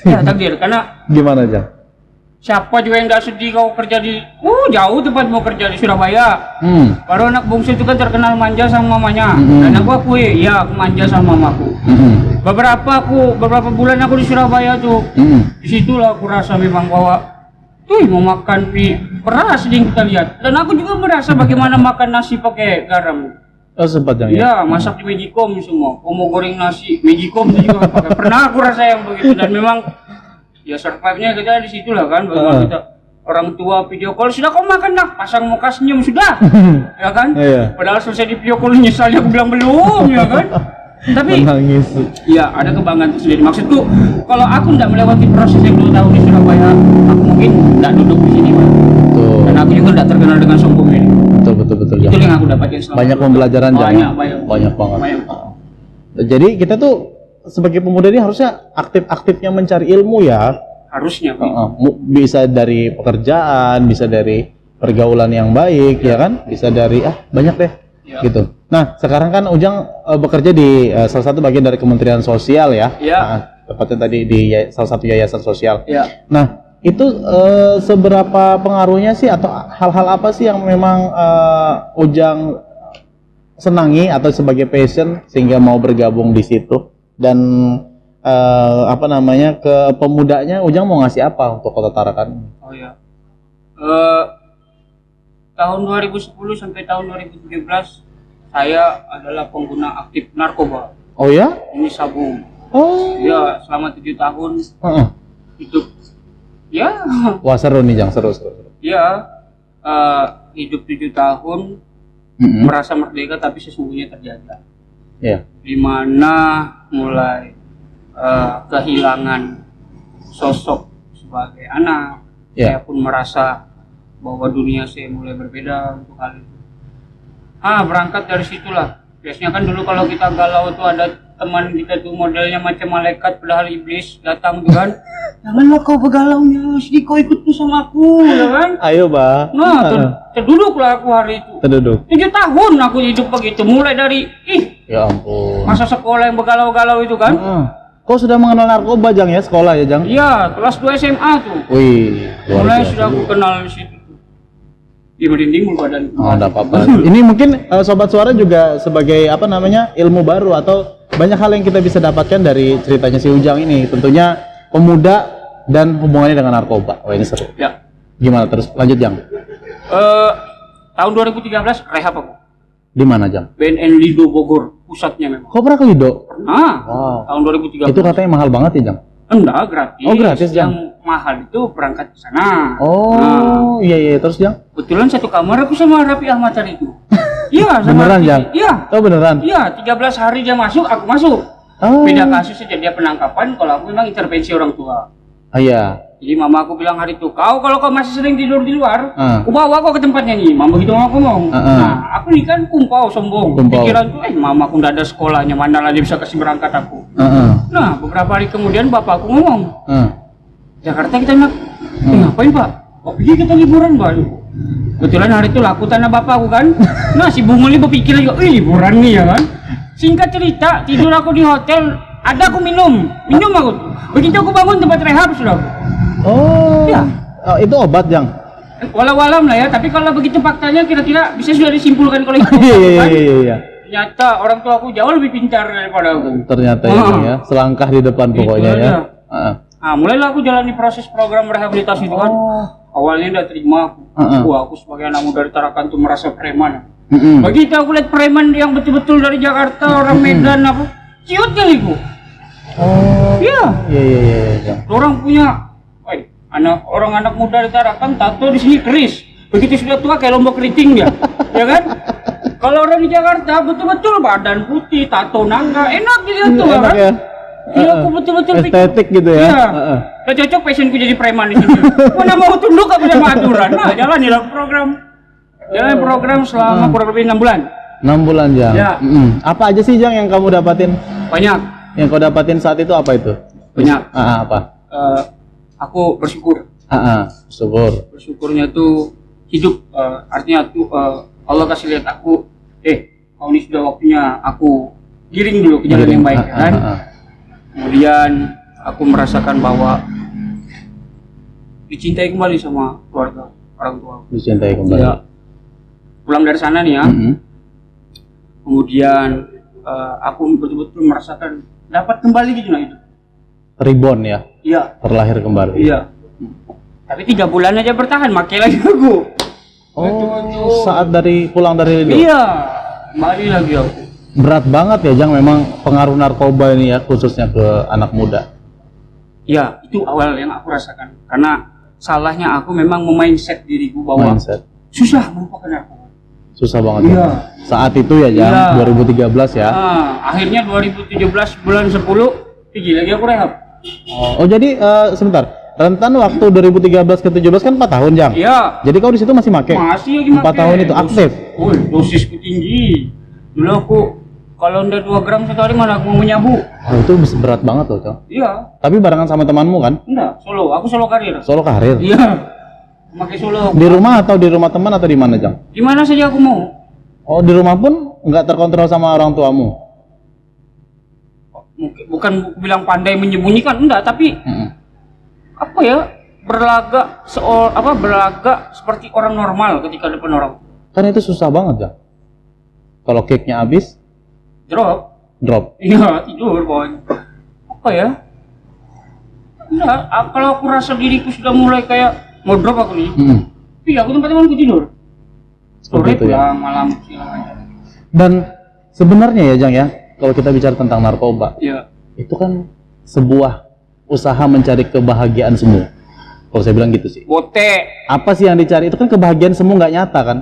Ya takdir, karena gimana Jang? siapa juga yang nggak sedih kau kerja di jauh tempat mau kerja di Surabaya. Baru anak bungsu itu kan terkenal manja sama mamanya. Dan aku akui, ya aku manja sama mamaku. Beberapa bulan aku di Surabaya tuh. Disitulah aku rasa memang bahwa mau makan mie peras yang kita lihat. Dan aku juga merasa bagaimana makan nasi pakai garam. Oh sempat Jang ya? Iya, masak di Magicom semua. Mau goreng nasi, Magicom itu juga pakai. Pernah aku rasa yang begitu dan memang Ya survive-nya kita di situ lah kan, bagaimana kita orang tua video call, sudah kau makan nak, pasang muka senyum sudah, ya kan? Iya. Padahal selesai di video call nyesal, aku bilang belum, ya kan? Tapi menangis. ya ada kebanggaan tersendiri. Maksudku, kalau aku tidak melewati proses yang 2 tahun di Surabaya, aku mungkin tidak duduk di sini, Pak. Betul. Dan aku juga tidak terkenal dengan sombong ini. Betul Itu Jang. yang aku dapatkan selama Banyak 2 tahun. pembelajaran Jang. Banyak banget. banyak. Jadi kita tuh sebagai pemuda ini harusnya aktif-aktifnya mencari ilmu ya. Harusnya, Pak. Bisa dari pekerjaan, bisa dari pergaulan yang baik, ya kan? Bisa dari banyak deh, Ya. gitu. Nah, sekarang kan Ujang bekerja di salah satu bagian dari Kementerian Sosial ya. Ya. Tepatnya tadi di salah satu yayasan sosial. Ya. Nah, itu seberapa pengaruhnya sih atau hal-hal apa sih yang memang Ujang senangi atau sebagai passion sehingga mau bergabung di situ? Dan ke pemudanya Ujang mau ngasih apa untuk Kota Tarakan? Oh ya. Tahun 2010 sampai tahun 2017 saya adalah pengguna aktif narkoba. Oh ya? Ini sabu. Oh. Ya, selama 7 tahun hidup. Ya. Wah, seru nih Jang, seru. Ya. Hidup 7 tahun merasa merdeka tapi sesungguhnya terjaga. Iya. Di mana mulai kehilangan sosok sebagai anak. Ya. Saya pun merasa bahwa dunia saya mulai berbeda untuk hal itu. Berangkat dari situlah. Biasanya kan dulu kalau kita galau tuh ada teman kita tuh modelnya macam malaikat padahal iblis datang tuh kan. Janganlah kau bergalaunya, sedih kau ikut tuh sama aku, ya kan? Ayo, Ba. Nah, terduduklah aku hari itu. Terduduk. 7 tahun aku hidup begitu, mulai dari Ya ampun. masa sekolah yang bergalau-galau itu kan. Kau sudah mengenal narkoba Jang ya, sekolah ya Jang? Iya, kelas 2 SMA tuh. Wih, luar Mulai biasa. sudah aku kenal di situ. Iya, merinding mulu badan. Oh, enggak apa-apa. Ini mungkin Sobat Suara juga sebagai ilmu baru atau banyak hal yang kita bisa dapatkan dari ceritanya si Ujang ini. Tentunya pemuda dan hubungannya dengan narkoba. Wah, ini seru. Ya. Gimana terus? Lanjut Jang. Tahun 2013 rehab aku. Di mana Jang? BNN Lido Bogor, pusatnya memang. Kau pernah ke Lido? Wow. Tahun 2013. Itu katanya mahal banget ya Jang? Enggak, gratis. Oh, gratis, Jang. Yang mahal itu berangkat ke sana. Oh, iya terus Jang? Kebetulan satu kamar aku sama Raffi Ahmad tadi itu. Iya, sama Beneran Raffi. Jang? Iya. Oh, beneran? Iya, 13 hari dia masuk, aku masuk. Oh. Beda kasus saja, dia penangkapan, kalau aku memang intervensi orang tua. Iya. Jadi mama aku bilang hari itu, kalau kau masih sering tidur di luar, aku bawa kau ke tempatnya nih. Mama gitu aku ngomong. Nah, aku nih kan kumpau sombong. Pikiran tuh, mama aku udah ada sekolahnya, mana lah dia bisa kasih berangkat aku. Nah, beberapa hari kemudian bapak aku ngomong, Jakarta kita nak, ngapain Pak? Oh, pergi kita liburan Pak. Kebetulan hari itu laku tanah bapak aku kan. Nah, si Bungul ini berpikir juga, liburan nih ya kan. Singkat cerita, tidur aku di hotel, ada aku minum aku. Begitu aku bangun tempat rehab sudah. Oh. Ya. Oh, itu obat Jang? Walau-walam lah ya, tapi kalau begitu faktanya kira-kira bisa sudah disimpulkan kalau itu. Iya. Ternyata orang tua aku jauh lebih pintar daripada aku. Ternyata ya, selangkah di depan pokoknya ya. Nah, mulailah aku jalani proses program rehabilitasi itu kan. Awalnya tidak terima aku. Aku sebagai anak muda di Tarakan tuh merasa preman. Begitu aku lihat preman yang betul-betul dari Jakarta, orang Medan apa, ciut kali ku. Oh. Iya. Iya. Orang punya, anak muda di Tarakan tato di sini keris. Begitu sudah tua kayak lombok keriting dia, ya kan? Kalau orang di Jakarta betul-betul badan putih, tato nangka, enak dilihat tuh, enak kan? Ya. Iya, aku betul-betul estetik gitu ya. Iya. Gak cocok passionku jadi preman di sini. Mana mau tunduk apa sama aturan? Nah, jalanilah program. Jalan program selama kurang lebih 6 bulan. 6 bulan Jang. Ya. Apa aja sih Jang yang kamu dapatin? Banyak. Yang kau dapatin saat itu apa itu? Banyak. Apa? Aku bersyukur. Syukur. Bersyukurnya tuh hidup. Artinya tuh Allah kasih lihat aku. Kau ini sudah waktunya aku giring dulu ke jalan yang baik, kan? Kemudian aku merasakan bahwa dicintai kembali sama keluarga orang tua. Dicintai kembali. Ya. Pulang dari sana nih ya. Kemudian aku betul-betul merasakan dapat kembali gitu nah itu. Reborn ya. Iya. Terlahir kembali. Iya. Tapi 3 bulan aja bertahan, makai lagi aku. Oh, saat pulang dari itu. Iya. Kembali lagi aku. Berat banget ya Jang memang pengaruh narkoba ini ya khususnya ke anak muda. Ya, itu awal yang aku rasakan. Karena salahnya aku memang memindset diriku bahwa Mindset. susah melupakan narkoba. Susah banget Iya. ya. Saat itu ya Jang, Iya. 2013 ya. Akhirnya 2017 bulan 10 pergi lagi aku rehab. Oh jadi sebentar. Rentan waktu 2013 ke 17 kan 4 tahun Jang. Iya. Jadi kau di situ masih make? Masih lagi 4 tahun itu aktif. Dosisku tinggi. Dulu aku kalau udah 2 gram satu hari mana aku mau menyabu. Oh, itu berat banget loh Jang. Iya. Tapi barengan sama temanmu kan? Enggak, solo. Aku solo karir. Solo karir. Iya. Pakai solo. Di rumah atau di rumah teman atau di mana Jang? Di mana saja aku mau. Oh di rumah pun nggak terkontrol sama orang tuamu? Bukan bilang pandai menyembunyikan, enggak, tapi apa ya, berlagak seperti orang normal ketika depan orang. Kan itu susah banget Jang. Kalau cake-nya habis, Drop. drop. Iya, tidur pokoknya. Apa ya? Enggak, kalau aku rasa diriku sudah mulai kayak mau drop aku nih. Iya, aku tempat temanku tidur. Sore Seperti itu ya. pulang, malam segala macam. Dan sebenarnya ya Jang ya, kalau kita bicara tentang narkoba, Iya. itu kan sebuah usaha mencari kebahagiaan semu. Kalau saya bilang gitu sih. Bote. Apa sih yang dicari? Itu kan kebahagiaan semu nggak nyata kan?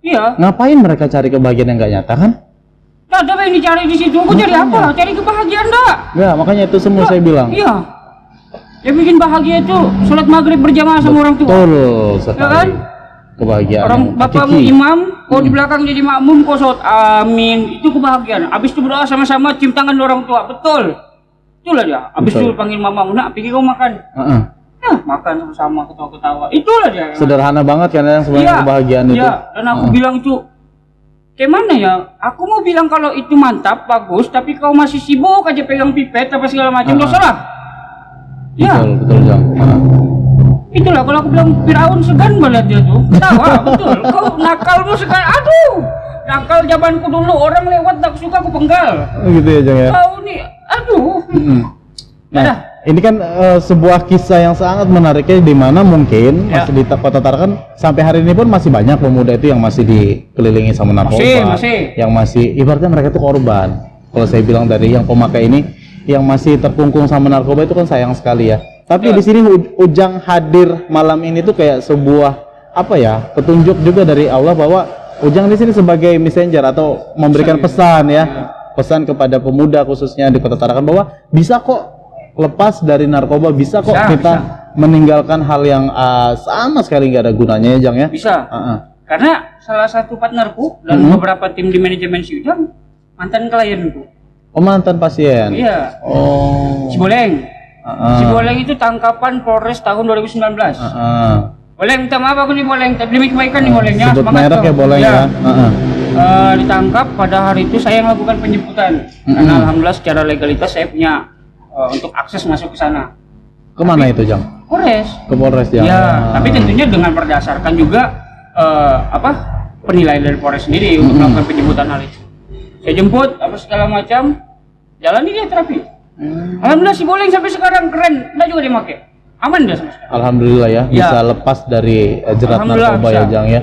Iya. Ngapain mereka cari kebahagiaan yang nggak nyata kan? Nggak ada yang dicari di situ. Aku cari apa? Cari kebahagiaan dah. Ya makanya itu semua saya bilang. Iya. Yang bikin bahagia itu sholat maghrib berjamaah sama orang tua. Betul Ya sekali. kan? Kebahagiaan. Orang yang bapakmu hakiki. imam, kau di belakang jadi makmum, kau sholat amin. Itu kebahagiaan. Abis itu berdoa sama-sama, cium tangan orang tua. Betul. Itulah dia. Abis Betul. itu panggil mamamu, nak pergi kau makan. Heeh. Nah, makan sama-sama, ketawa-ketawa. Itulah dia. Sederhana banget kan yang sebenarnya Iya, kebahagiaan itu. iya. Dan aku bilang itu, kayak mana ya? Aku mau bilang kalau itu mantap, bagus, tapi kau masih sibuk aja pegang pipet apa segala macam, dosa lah. Ya, Betul, betul Jang. Heeh. itulah kalau aku bilang Firaun segan melihat dia tuh. Ketawa, betul. Kau nakalmu sekarang, aduh. Nakal zamanku dulu, orang lewat tak suka aku penggal. Gitu ya Jang ya. Kau nih, aduh. Nah, Dah. ini kan sebuah kisah yang sangat menariknya di mana mungkin Ya. masih di Kota Tarakan sampai hari ini pun masih banyak pemuda itu yang masih dikelilingi sama narkoba, Masih. yang masih ibaratnya mereka itu korban. Kalau saya bilang dari yang pemakai ini yang masih terkungkung sama narkoba itu kan sayang sekali ya. Tapi di sini Ujang hadir malam ini tuh kayak sebuah apa ya, petunjuk juga dari Allah bahwa Ujang di sini sebagai messenger atau memberikan pesan ya. Pesan kepada pemuda khususnya di Kota Tarakan bahwa bisa kok lepas dari narkoba, bisa kok Bisa, kita meninggalkan hal yang sama sekali nggak ada gunanya ya Jang ya. Bisa. Heeh. Karena salah satu partnerku dan beberapa tim di manajemen Siujang mantan klienku. Oh mantan pasien. Iya. Oh. Ciboleng. Heeh. Ciboleng itu tangkapan Polres tahun 2019. Heeh. Boleng, minta maaf aku nih Boleng, tapi demi kebaikan nih Bolengnya. Sebut semangat merek kau. ya boleh ya. Heeh. Ditangkap pada hari itu saya yang lakukan penjemputan. Karena alhamdulillah secara legalitas saya punya untuk akses masuk ke sana. Kemana itu Jang? Polres. Ke Polres Jang. Ya, tapi tentunya dengan berdasarkan juga penilaian dari Polres sendiri untuk melakukan penjemputan hal itu. Saya jemput apa segala macam, jalani dia terapi. Alhamdulillah si Boleng sampai sekarang keren, enggak juga dia make. Aman dia sama sekali. Alhamdulillah ya, bisa Ya. lepas dari jerat Alhamdulillah, narkoba ya bisa. Jang ya.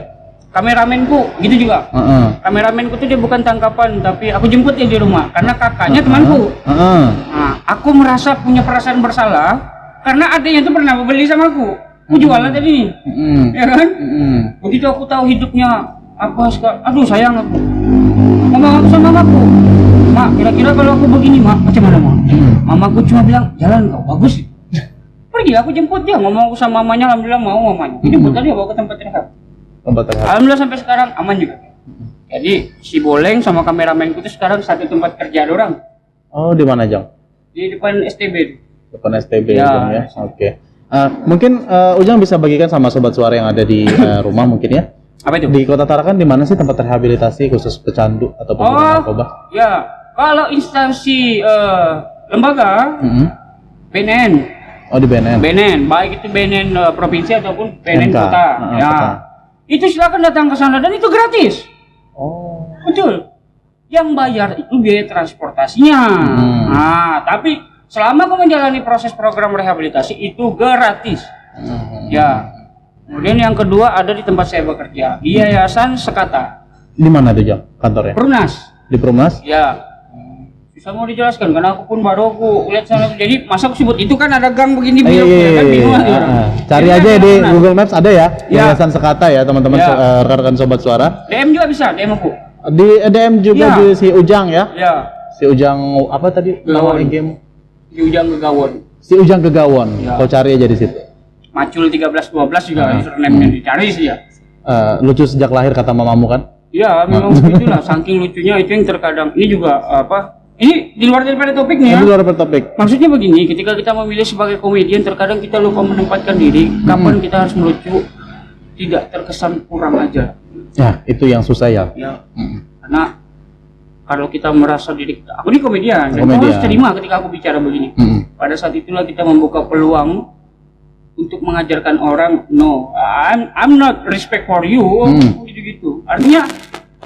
Kameramenku gitu juga. Heeh. Kameramenku tuh dia bukan tangkapan, tapi aku jemput dia di rumah karena kakaknya temanku. Heeh. Nah, aku merasa punya perasaan bersalah karena adanya tuh pernah beli sama aku. Aku jualan tadi nih, Heeh. ya kan? Heeh. Begitu aku tahu hidupnya apa sekarang, aduh sayang aku. Ngomong aku sama mamaku, Mak, kira-kira kalau aku begini, Mak, macam mana, Mak? Mamaku cuma bilang, jalan kau, bagus. Pergi, aku jemput dia, ngomong aku sama mamanya, alhamdulillah mau mamanya. Jemput dia bawa ke tempat rehab. Tempat rehab. Alhamdulillah sampai sekarang aman juga. Jadi si Boleng sama kameramenku itu sekarang satu tempat kerja ada orang Oh, di mana Jang? di depan STB. Depan STB Ya. Jang ya. Oke. Mungkin Ujang bisa bagikan sama sobat suara yang ada di rumah mungkin ya. Apa itu? Di Kota Tarakan di mana sih tempat rehabilitasi khusus pecandu atau pengguna narkoba? Ya, kalau instansi lembaga Heeh. BNN, Oh di BNN. BNN, baik itu BNN provinsi ataupun BNN MK. kota, ya, Kota. itu silakan datang ke sana dan itu gratis, Oh. betul. Yang bayar itu biaya transportasinya. Nah, tapi selama kamu menjalani proses program rehabilitasi itu gratis. Ya. Kemudian yang kedua ada di tempat saya bekerja, di Yayasan Sekata, Di mana tuh Jang kantornya? Perumnas. Di Perumnas? Ya. Susah mau dijelaskan karena aku pun baru aku lihat sana. Jadi masa aku sebut itu kan ada gang begini Iya, belok iya, kan iya, bingung iya. lah orang. Cari Jadi aja kan di benar. Google Maps ada ya, Ya. Yayasan Sekata ya teman-teman, Ya. rekan-rekan sobat suara. DM juga bisa, DM aku. Di DM juga Ya. di si Ujang ya. Ya, Si Ujang apa tadi nama Gawon. IG-mu? di Ujang Gegawon. Si Ujang Gegawon. Ya. Kau cari aja di situ. Macul 13-12 juga username-nya dicari sih ya. Lucu sejak lahir kata mamamu kan? Iya, memang begitulah. Saking lucunya itu yang terkadang ini juga apa? Ini di luar daripada topik nih ya. Itu luar topik. Maksudnya begini, ketika kita memilih sebagai komedian, terkadang kita lupa menempatkan diri. Kapan kita harus melucu, tidak terkesan kurang aja. Ya, itu yang susah ya. Ya, karena kalau kita merasa diri aku ini komedian, dan Komedian. kamu harus terima ketika aku bicara begini. Pada saat itulah kita membuka peluang untuk mengajarkan orang, no, I'm not respect for you, gitu-gitu. Artinya,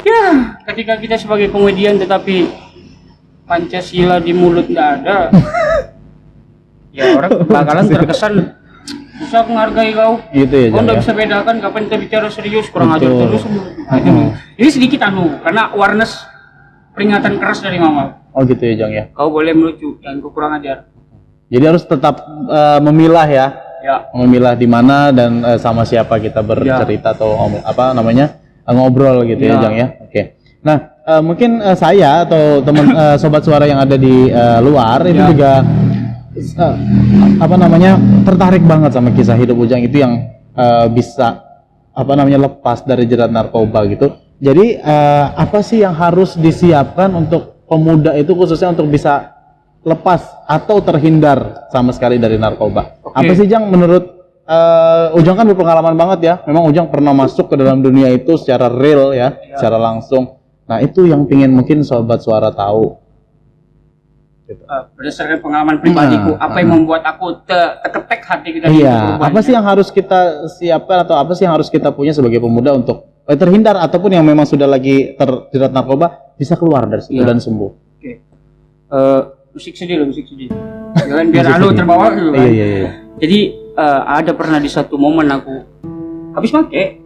ya, ketika kita sebagai komedian tetapi Pancasila di mulut nggak ada, ya orang bakalan terkesan bisa menghargai kau. Gitu ya, Kau Jang, nggak ya? bisa bedakan kapan kita bicara serius, kurang ajar Betul. terus. Ini sedikit karena awareness peringatan keras dari mama. Oh gitu ya, Jang ya. Kau boleh melucu, dan kau kurang ajar. Jadi harus tetap memilah ya. Ya, Memilah di mana dan sama siapa kita bercerita atau apa namanya ngobrol gitu ya, Ya. Jang ya. Oke. Nah, mungkin saya atau teman sobat suara yang ada di luar ini Ya. juga apa namanya tertarik banget sama kisah hidup Ujang itu yang bisa apa namanya lepas dari jerat narkoba gitu. Jadi apa sih yang harus disiapkan untuk pemuda itu khususnya untuk bisa lepas atau terhindar sama sekali dari narkoba? Oke. Apa sih, Jang, menurut Ujang kan berpengalaman banget ya. Memang Ujang pernah masuk ke dalam dunia itu secara real ya, secara langsung. Nah, itu yang pingin mungkin sobat suara tahu. Gitu. berdasarkan pengalaman pribadiku, apa yang membuat aku terketek hati kita Iya, apa sih yang harus kita siapkan atau apa sih yang harus kita punya sebagai pemuda untuk terhindar ataupun yang memang sudah lagi terjerat narkoba bisa keluar dari situ Iya. dan sembuh. Oke. Musik sedih. Jangan biar Musik alu sedih. terbawa gitu kan. Iya. Jadi ada pernah di satu momen aku habis make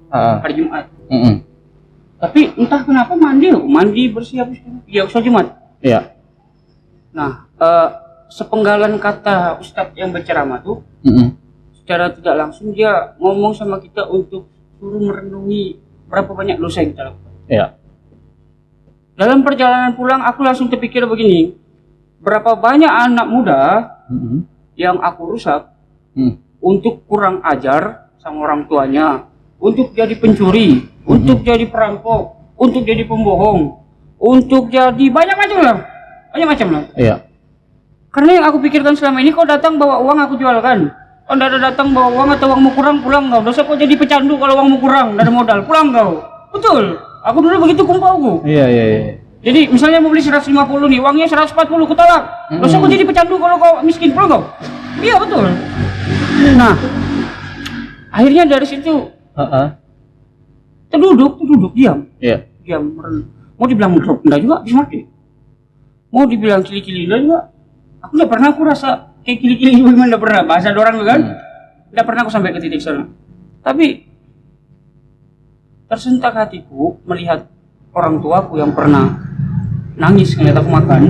Ah, hari Jumat. mm-mm. Tapi entah kenapa mandi bersih habis itu. Ya usah Jumat. Iya. Nah, sepenggalan kata Ustadz yang berceramah tuh Mm-mm. secara tidak langsung dia ngomong sama kita untuk suruh merenungi berapa banyak dosa yang kita lakukan. Iya. Dalam perjalanan pulang aku langsung terpikir begini, berapa banyak anak muda Mm-mm. yang aku rusak Mm. untuk kurang ajar sama orang tuanya, untuk jadi pencuri, untuk jadi perampok, untuk jadi pembohong, untuk jadi banyak macam lah. Iya. Karena yang aku pikirkan selama ini, kau datang bawa uang aku jualkan. Kau tidak datang bawa uang atau uangmu kurang, pulang kau. Dosa kau jadi pecandu kalau uangmu kurang, tidak ada modal, pulang kau. Betul. Aku dulu begitu kumpulku. Iya. Jadi misalnya mau beli 150 nih, uangnya 140 kutolak. Dosa kau jadi pecandu kalau kau miskin, pulang kau. Iya betul. Nah, akhirnya dari situ terduduk, diam, Iya. merenung. Mau dibilang drop, enggak juga, habis mati. Mau dibilang kili-kili, enggak juga. Aku enggak pernah aku rasa kayak kili-kili gimana, enggak pernah. Bahasa orang tuh kan. Enggak pernah aku sampai ke titik sana. Tapi tersentak hatiku melihat orang tuaku yang pernah nangis ngeliat aku makan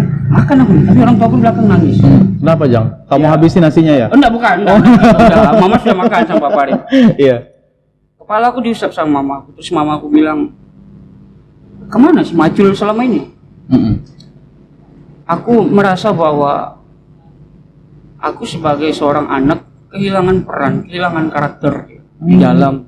aku, tapi orang tuaku di belakang nangis. Kenapa, Jang? Kamu Iya. habisin nasinya ya? Enggak, bukan. Udah, mama sudah makan sama papa Ari. Iya. Kepala aku diusap sama mamaku, terus mamaku bilang, kemana si Macul selama ini? Mm-mm. Aku merasa bahwa aku sebagai seorang anak kehilangan peran, kehilangan karakter di dalam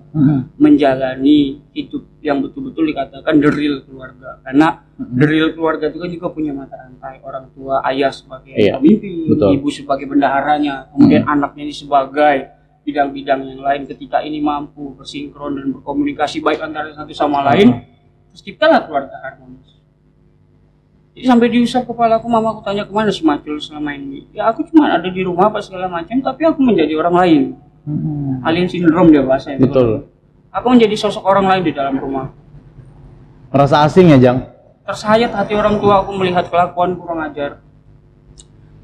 menjalani hidup yang betul-betul dikatakan the real keluarga. Karena the real keluarga itu kan juga punya mata rantai, orang tua, ayah sebagai Iya, pemimpin, betul. ibu sebagai bendaharanya, kemudian anaknya ini sebagai bidang-bidang yang lain. Ketika ini mampu bersinkron dan berkomunikasi baik antara satu sama lain, terciptalah keluarga harmonis. Jadi sampai diusap kepala aku, mama aku tanya kemana si Macul selama ini. Ya aku cuma ada di rumah apa segala macam, tapi aku menjadi orang lain. Alien syndrome dia bahasa itu. Betul. Aku menjadi sosok orang lain di dalam rumah. Merasa asing ya, Jang? Tersayat hati orang tua aku melihat kelakuan kurang ajar.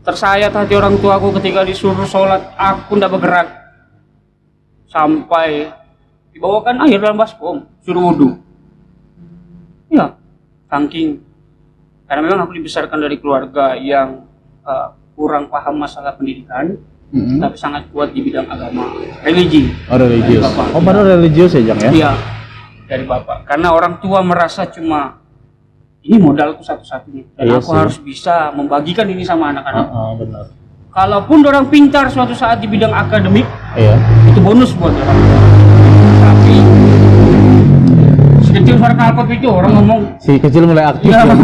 Tersayat hati orang tua aku ketika disuruh sholat, aku tidak bergerak. Sampai dibawakan air dalam baskom, suruh wudhu. Ya, saking Karena memang aku dibesarkan dari keluarga yang kurang paham masalah pendidikan, tapi sangat kuat di bidang agama, religi. Oh, religius. Oh, padahal religius ya, Jang ya? Iya, dari bapak. Karena orang tua merasa cuma ini modalku satu-satunya, dan Iya aku sih. harus bisa membagikan ini sama anak-anak. Benar. Kalaupun orang pintar suatu saat di bidang akademik, Iya. itu bonus buat orang. Tapi sekecil suara knalpot itu orang ngomong, Si kecil mulai aktif. ya, ya.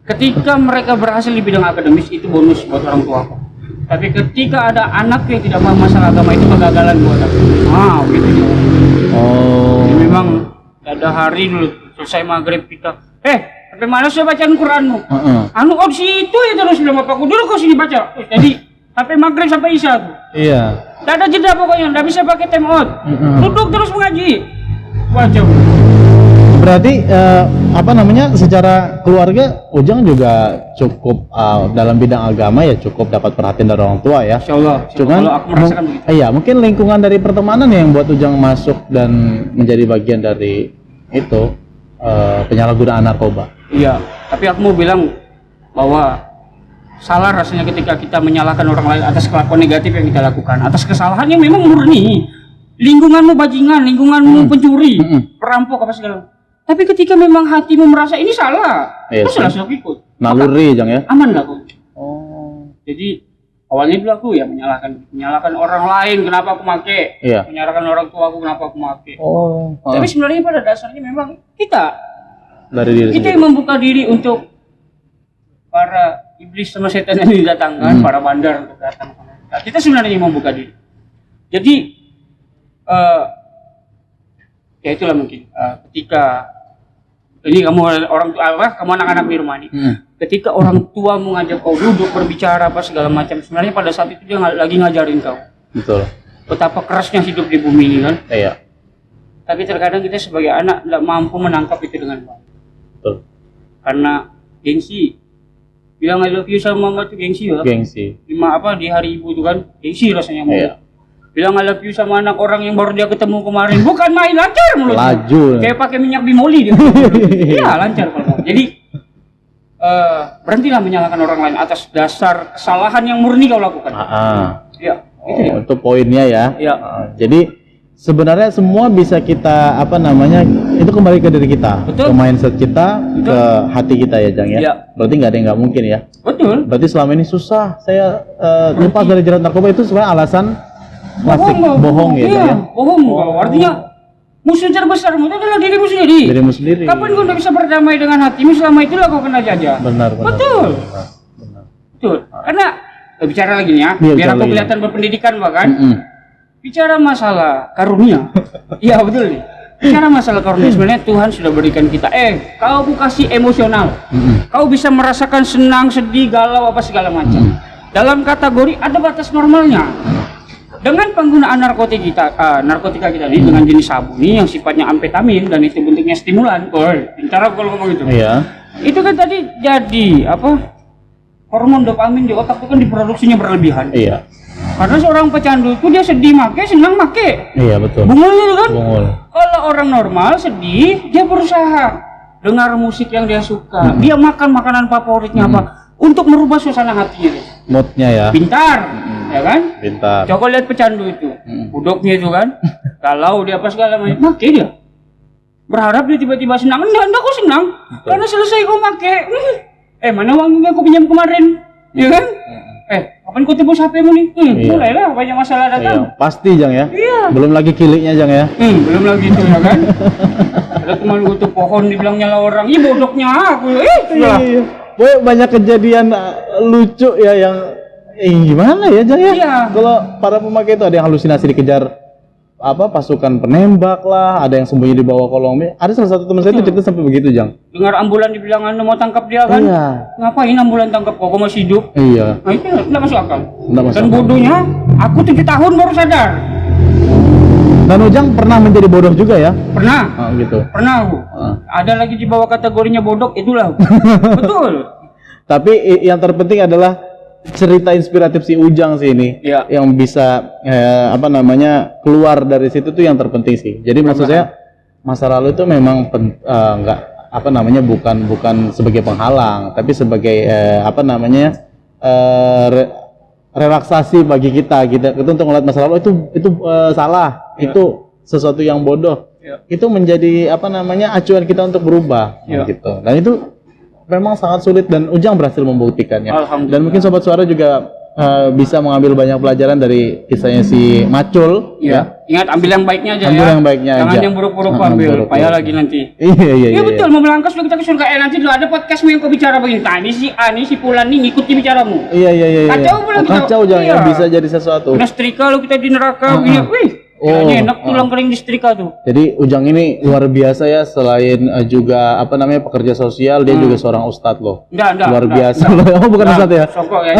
ketika mereka berhasil di bidang akademis itu bonus buat orang tua aku. Tapi ketika ada anak yang tidak paham masalah agama itu kegagalan buat aku. Gitu dia. Oh. Jadi memang ada hari dulu selesai maghrib kita, sampai mana saya bacaan Quranmu? Anu kau di situ ya terus bilang bapakku dulu kau sini baca. Jadi sampai maghrib sampai isya aku. Iya. Tidak ada jeda pokoknya, tidak bisa pakai time out. Duduk terus mengaji. Baca. Berarti secara keluarga Ujang juga cukup dalam bidang agama ya cukup dapat perhatian dari orang tua ya. Insya Allah. Cuman Kalau aku merasakan begitu. iya, mungkin lingkungan dari pertemanan yang buat Ujang masuk dan menjadi bagian dari itu penyalahgunaan narkoba. Iya, tapi aku mau bilang bahwa salah rasanya ketika kita menyalahkan orang lain atas kelakuan negatif yang kita lakukan, atas kesalahan yang memang murni. Lingkunganmu bajingan, lingkunganmu pencuri, perampok apa segala. Tapi ketika memang hatimu merasa ini salah, Iya itu salah ikut. Naluri Jang ya. Aman lah kok. Oh. Jadi awalnya dulu aku ya menyalahkan orang lain kenapa aku make, Iya. menyalahkan orang tua aku kenapa aku make. Oh. Tapi sebenarnya pada dasarnya memang kita Dari diri yang sendiri. membuka diri untuk para iblis sama setan yang didatangkan, para bandar untuk datang sama kita. Kita sebenarnya yang membuka diri. Jadi ya itulah mungkin ketika ini kamu kamu anak-anak di rumah ini, ketika orang tua mengajak kau duduk berbicara apa segala macam, sebenarnya pada saat itu dia lagi ngajarin kau Betul. betapa kerasnya hidup di bumi ini kan. Iya. Tapi terkadang kita sebagai anak tidak mampu menangkap itu dengan baik. Betul. Karena gengsi, bilang I love you sama mama tuh gengsi ya. Gengsi. Di hari ibu itu kan gengsi rasanya mau. Iya. Bilang I love you sama anak orang yang baru dia ketemu kemarin, bukan main lancar mulut. Laju. Kayak pakai minyak bimoli dia. Iya lancar kalau mau. Jadi berhentilah menyalahkan orang lain atas dasar kesalahan yang murni kau lakukan. Iya. Oh, itu poinnya ya. Iya. Jadi sebenarnya semua bisa kita itu kembali ke diri kita, Betul. ke mindset kita, Betul. ke hati kita ya Jang ya. Iya. Berarti nggak ada yang nggak mungkin ya. Betul. Berarti selama ini susah saya lepas dari jerat narkoba itu sebenarnya alasan masih bohong ya Jang Iya, ya. bohong. Artinya musuh terbesarmu itu adalah dirimu sendiri. Dirimu sendiri. Kapan kau tidak bisa berdamai dengan hatimu selama itulah kau kena jajah. Benar. Betul. Benar. Betul. Karena bicara lagi nih ya, Iya, biar bicara aku lagi. kelihatan berpendidikan bahkan. Mm-mm. Bicara masalah karunia. Iya betul nih. Bicara masalah karunia sebenarnya Tuhan sudah berikan kita. Kau kasih emosional. Kau bisa merasakan senang, sedih, galau apa segala macam. Dalam kategori ada batas normalnya. Dengan penggunaan narkotika kita ini dengan jenis sabu ini yang sifatnya amfetamin dan itu bentuknya stimulan. Pintar aku kalau ngomong itu. Iya. Itu kan tadi jadi hormon dopamin di otak itu kan diproduksinya berlebihan. Iya. Karena seorang pecandu itu dia sedih make, senang make. Iya betul. Bungul itu kan. Bungul. Kalau orang normal sedih, dia berusaha dengar musik yang dia suka. Dia makan makanan favoritnya apa untuk merubah suasana hatinya. Moodnya ya. Pintar, ya kan? Pintar. Coba lihat pecandu itu, budoknya itu kan. Kalau dia apa segala macam, make dia. Berharap dia tiba-tiba senang. Enggak kok senang. Karena selesai kau make. Mana uangnya aku pinjam kemarin, ya kan? Kapan kau tebus HP-mu nih? Mulailah banyak masalah datang. Iya, pasti Jang ya. Iya. Belum lagi kiliknya Jang ya. Belum lagi itu ya kan. Ada teman gue tuh pohon dibilang nyala orang. Ih bodoknya aku. Itu lah. Boy, banyak kejadian lucu ya yang gimana ya Jang ya? Iya. Kalau para pemakai itu ada yang halusinasi dikejar pasukan penembak lah, ada yang sembunyi di bawah kolong. Ada salah satu teman saya itu cerita sampai begitu Jang. Dengar ambulan dibilang anda mau tangkap dia kan? Iya. Ngapain ambulan tangkap kok masih hidup? Iya. Nah itu nggak masuk akal. Nggak masuk Dan akal. bodohnya, aku 7 tahun baru sadar. Dan Ujang pernah menjadi bodoh juga ya? Pernah. Gitu. Pernah aku. Ada lagi di bawah kategorinya bodoh, itulah. Betul. Tapi yang terpenting adalah cerita inspiratif si Ujang sih ini. Iya. Yang bisa keluar dari situ tuh yang terpenting sih. Jadi maksud saya masa lalu itu memang nggak apa namanya bukan sebagai penghalang, tapi sebagai relaksasi bagi kita untuk melihat masa lalu itu salah, itu sesuatu yang bodoh. Itu menjadi acuan kita untuk berubah gitu. Dan itu memang sangat sulit dan Ujang berhasil membuktikannya. Dan mungkin sobat suara juga bisa mengambil banyak pelajaran dari kisahnya si Macul. Ya. Ingat ambil yang baiknya aja. Ambil yang baiknya Jangan aja. yang buruk-buruk ambil. Payah lagi nanti. Iya. Betul, mau melangkah sudah kita ke surga. Nanti dulu ada podcastmu yang kau bicara begini. Nah, ini si A, ini si Fulan nih ngikuti bicaramu. Iya. Kacau pula kita. Kacau jangan bisa jadi sesuatu. Udah setrika lu kita di neraka. Wih. Enak tulang kering di setrika tuh. Jadi Ujang ini luar biasa ya, selain juga pekerja sosial, dia juga seorang ustadz loh. Luar biasa. Oh, bukan ustadz ya? Songko ya.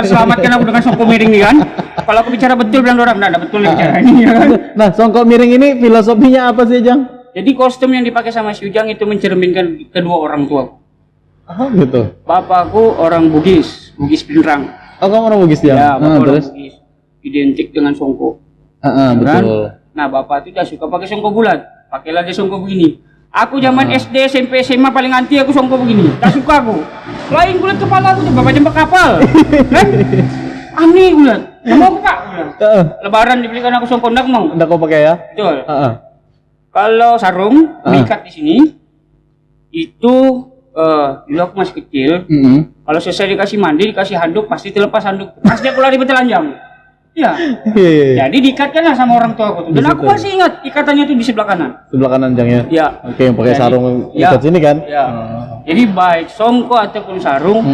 Terselamatkan aku dengan songko miring nih kan. Kalau aku bicara betul bilang orang, enggak ada betul nih bicara ini ya kan. Nah, songko miring ini filosofinya apa sih, Jang? Jadi kostum yang dipakai sama si Ujang itu mencerminkan kedua orang tuaku. Oh, gitu. Bapakku orang Bugis Pinrang. Oh, kamu orang Bugis ya? Ya, bapak orang Terus? Bugis. Identik dengan songko. Betul. Kan? Nah, bapak itu udah suka pakai songko bulat. Pakailah dia songko begini. Aku zaman SD, SMP, SMA paling anti aku songko begini. Tak suka aku. Lain kulit kepala aku tuh bapak jembak kapal. Kan? Aneh kulit. Kamu aku pak. Lebaran dibelikan aku songko ndak mau. Ndak kau pakai ya? Betul. Kalau sarung diikat di sini itu dulu aku masih kecil. Kalau selesai dikasih mandi, dikasih handuk, pasti terlepas handuk. Pasti aku lari bertelanjang. Iya. Jadi diikatkanlah sama orang tua aku tuh. Dan aku masih ingat ikatannya tuh di sebelah kanan. Sebelah kanan Jang ya? Iya. Oke, yang pakai sarung ikat sini kan? Iya. Jadi baik songko ataupun sarung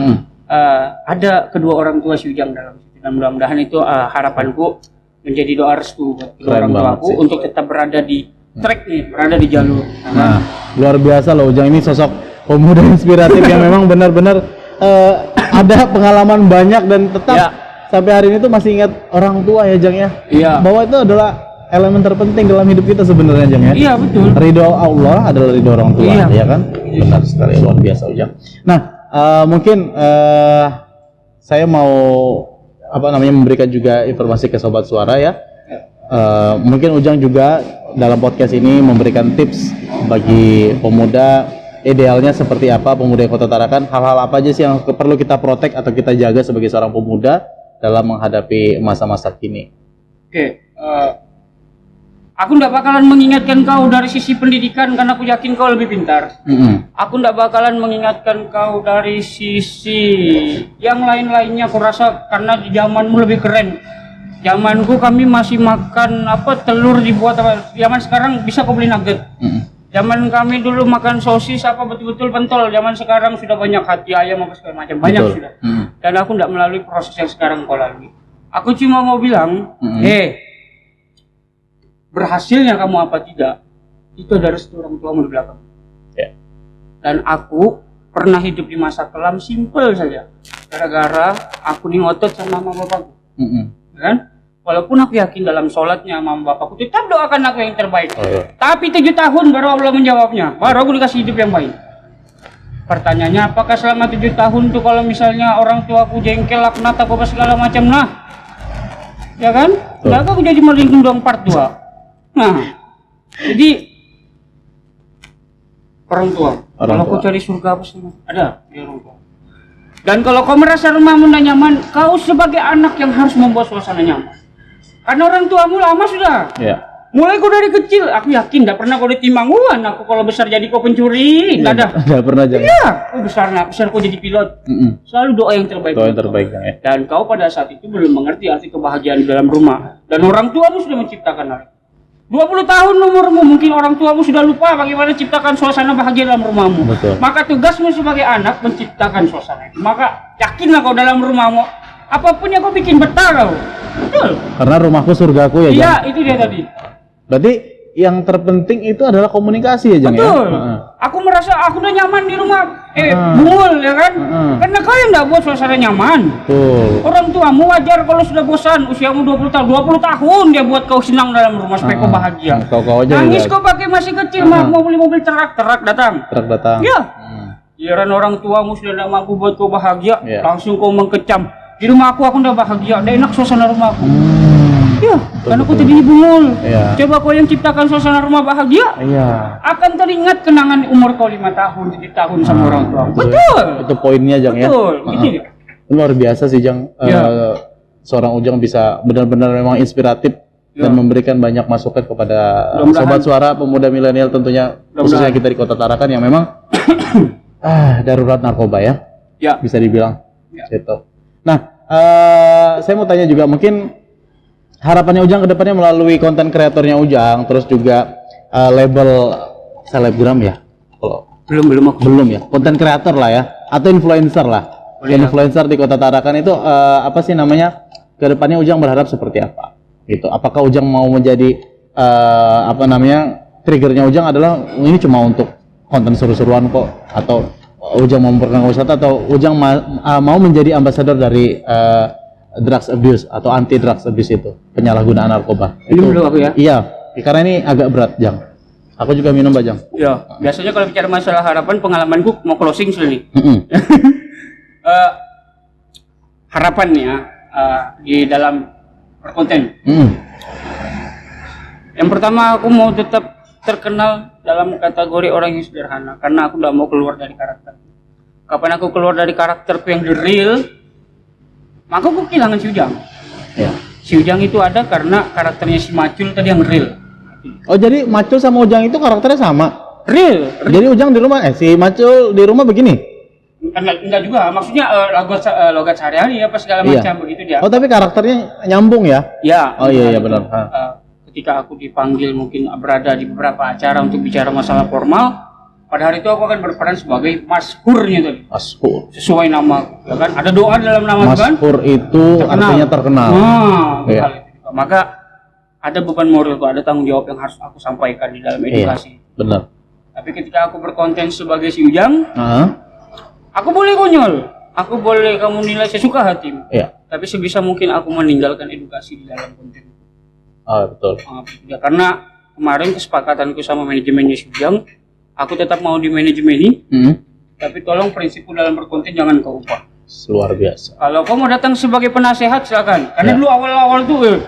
ada kedua orang tua si Ujang dalam situ. Dan mudah-mudahan itu harapanku menjadi doa restu buat kedua orang tua aku untuk tetap berada di track nih, berada di jalur. Nah, luar biasa loh Ujang ini sosok pemuda inspiratif yang memang benar-benar ada pengalaman banyak dan tetap sampai hari ini tuh masih ingat orang tua ya Jang ya. Iya. Bahwa itu adalah elemen terpenting dalam hidup kita sebenarnya Jang ya. Iya betul. Ridho Allah adalah ridho orang tua, iya. Ya kan? Benar sekali, luar biasa Ujang. Nah, mungkin saya mau memberikan juga informasi ke sobat suara ya. Mungkin Ujang juga dalam podcast ini memberikan tips bagi pemuda idealnya seperti apa pemuda yang Kota Tarakan, hal-hal apa aja sih yang perlu kita protek atau kita jaga sebagai seorang pemuda dalam menghadapi masa-masa kini. Oke, aku nggak bakalan mengingatkan kau dari sisi pendidikan karena aku yakin kau lebih pintar. Aku nggak bakalan mengingatkan kau dari sisi yang lain-lainnya. Aku rasa karena di zamanmu lebih keren. Zamanku kami masih makan telur dibuat apa? Zaman sekarang bisa kau beli nugget. Zaman kami dulu makan sosis betul-betul pentol. Zaman sekarang sudah banyak hati ayam apa segala macam. Banyak sudah. Dan aku tidak melalui proses yang sekarang kau lalui. Aku cuma mau bilang, berhasilnya kamu apa tidak, itu dari restu orang tuamu di belakang. Dan aku pernah hidup di masa kelam simple saja. Gara-gara aku ngotot sama mama bapakku. Kan? Walaupun aku yakin dalam sholatnya mama bapakku tetap doakan aku yang terbaik. Tapi 7 tahun baru Allah menjawabnya. Baru aku dikasih hidup yang baik. Pertanyaannya, apakah selama 7 tahun tuh kalau misalnya orang tua aku jengkel, laknat apa segala macam, ya kan? Enggak aku jadi melindung dong part 2. Nah, jadi orang tua. Kalau kau cari surga apa sih? Ada di orang tua. Dan kalau kau merasa rumahmu tidak nyaman, kau sebagai anak yang harus membuat suasana nyaman. Karena orang tuamu lama sudah. Mulai kau dari kecil, aku yakin tidak pernah kau ditimbang. Aku kalau besar jadi kau pencuri, tidak ada. Tidak pernah Jang. Iya, kau besar kau jadi pilot. Selalu doa yang terbaik. Doa yang terbaik Jang ya. Dan kau pada saat itu belum mengerti arti kebahagiaan di dalam rumah. Dan orang tuamu sudah menciptakan hal. 20 tahun umurmu, mungkin orang tuamu sudah lupa bagaimana ciptakan suasana bahagia dalam rumahmu. Betul. Maka tugasmu sebagai anak menciptakan suasana itu. Maka yakinlah kau dalam rumahmu, apapun yang kau bikin betah kau. Betul. Karena rumahku surgaku ya Jang. Iya, itu dia tadi. Berarti yang terpenting itu adalah komunikasi ya Jang. Betul. Ya? Aku merasa aku udah nyaman di rumah. Bungul ya kan? Karena kau yang enggak buat suasana nyaman. Betul. Orang tuamu wajar kalau sudah bosan, usiamu 20 tahun. 20 tahun dia buat kau senang dalam rumah supaya kau bahagia. Kau aja nangis juga. kau pakai masih kecil, mau beli mobil terak datang. Truk datang. Iya. Giliran orang tuamu sudah tidak mampu buat kau bahagia, Iya. langsung kau mengkecam. Di rumah aku udah bahagia, udah enak suasana rumahku. Iya, karena kau tadinya bungul. Iya. Coba kau yang ciptakan suasana rumah bahagia, Iya. akan teringat kenangan umur kau 5 tahun, 7 tahun sama orang tua. Betul. Itu poinnya Jang ya. Betul. Gitu. Luar biasa sih Jang. Ya. Seorang Ujang bisa benar-benar memang inspiratif dan memberikan banyak masukan kepada sobat suara pemuda milenial tentunya, khususnya kita di Kota Tarakan yang memang darurat narkoba ya. Ya. Bisa dibilang. Ya. Gitu. Nah, saya mau tanya juga mungkin harapannya Ujang ke depannya melalui konten kreatornya Ujang, terus juga label selebgram ya. Kalau belum ya. Konten kreator lah ya, atau influencer lah. Influencer di Kota Tarakan itu apa sih namanya? Ke depannya Ujang berharap seperti apa? Gitu. Apakah Ujang mau menjadi apa namanya? Triggernya Ujang adalah ini cuma untuk konten seru-seruan kok, atau Ujang mau memperkenalkan wisata, atau Ujang mau menjadi ambasador dari drugs abuse atau anti drugs abuse itu, penyalahgunaan narkoba. Ini dulu aku ya. Iya, karena ini agak berat Jang. Aku juga minum Bajang. Ya, biasanya kalau bicara masalah harapan, pengalamanku mau closing sudah nih. Harapannya di dalam berkonten. Yang pertama, aku mau tetap terkenal dalam kategori orang yang sederhana, karena aku tidak mau keluar dari karakter. Kapan aku keluar dari karakterku yang the real, maka aku kehilangan si Ujang. Ya. Si Ujang itu ada karena karakternya si Macul tadi yang real. Oh, jadi Macul sama Ujang itu karakternya sama? Real. Jadi Ujang di rumah, si Macul di rumah begini? Enggak juga, maksudnya logat sehari-hari apa segala macam begitu dia. Oh, tapi karakternya nyambung ya? Ya. Oh iya benar. Ketika aku dipanggil mungkin berada di beberapa acara untuk bicara masalah formal, pada hari itu aku akan berperan sebagai maskurnya tadi. Maskur. Sesuai nama, ya kan? Ada doa dalam nama Tuhan. Maskur itu artinya terkenal. Hal itu juga. Maka ada beban moralku, ada tanggung jawab yang harus aku sampaikan di dalam edukasi. Iya, benar. Tapi ketika aku berkonten sebagai si Ujang, aku boleh konyol, aku boleh kamu nilai sesuka hatimu. Iya. Tapi sebisa mungkin aku meninggalkan edukasi di dalam konten. Betul. Ya, karena kemarin kesepakatanku sama manajemennya si Ujang, aku tetap mau di manajemen ini, tapi tolong prinsipku dalam berkonten jangan kau ubah. Luar biasa. Kalau kau mau datang sebagai penasehat silakan. Karena dulu awal-awal tuh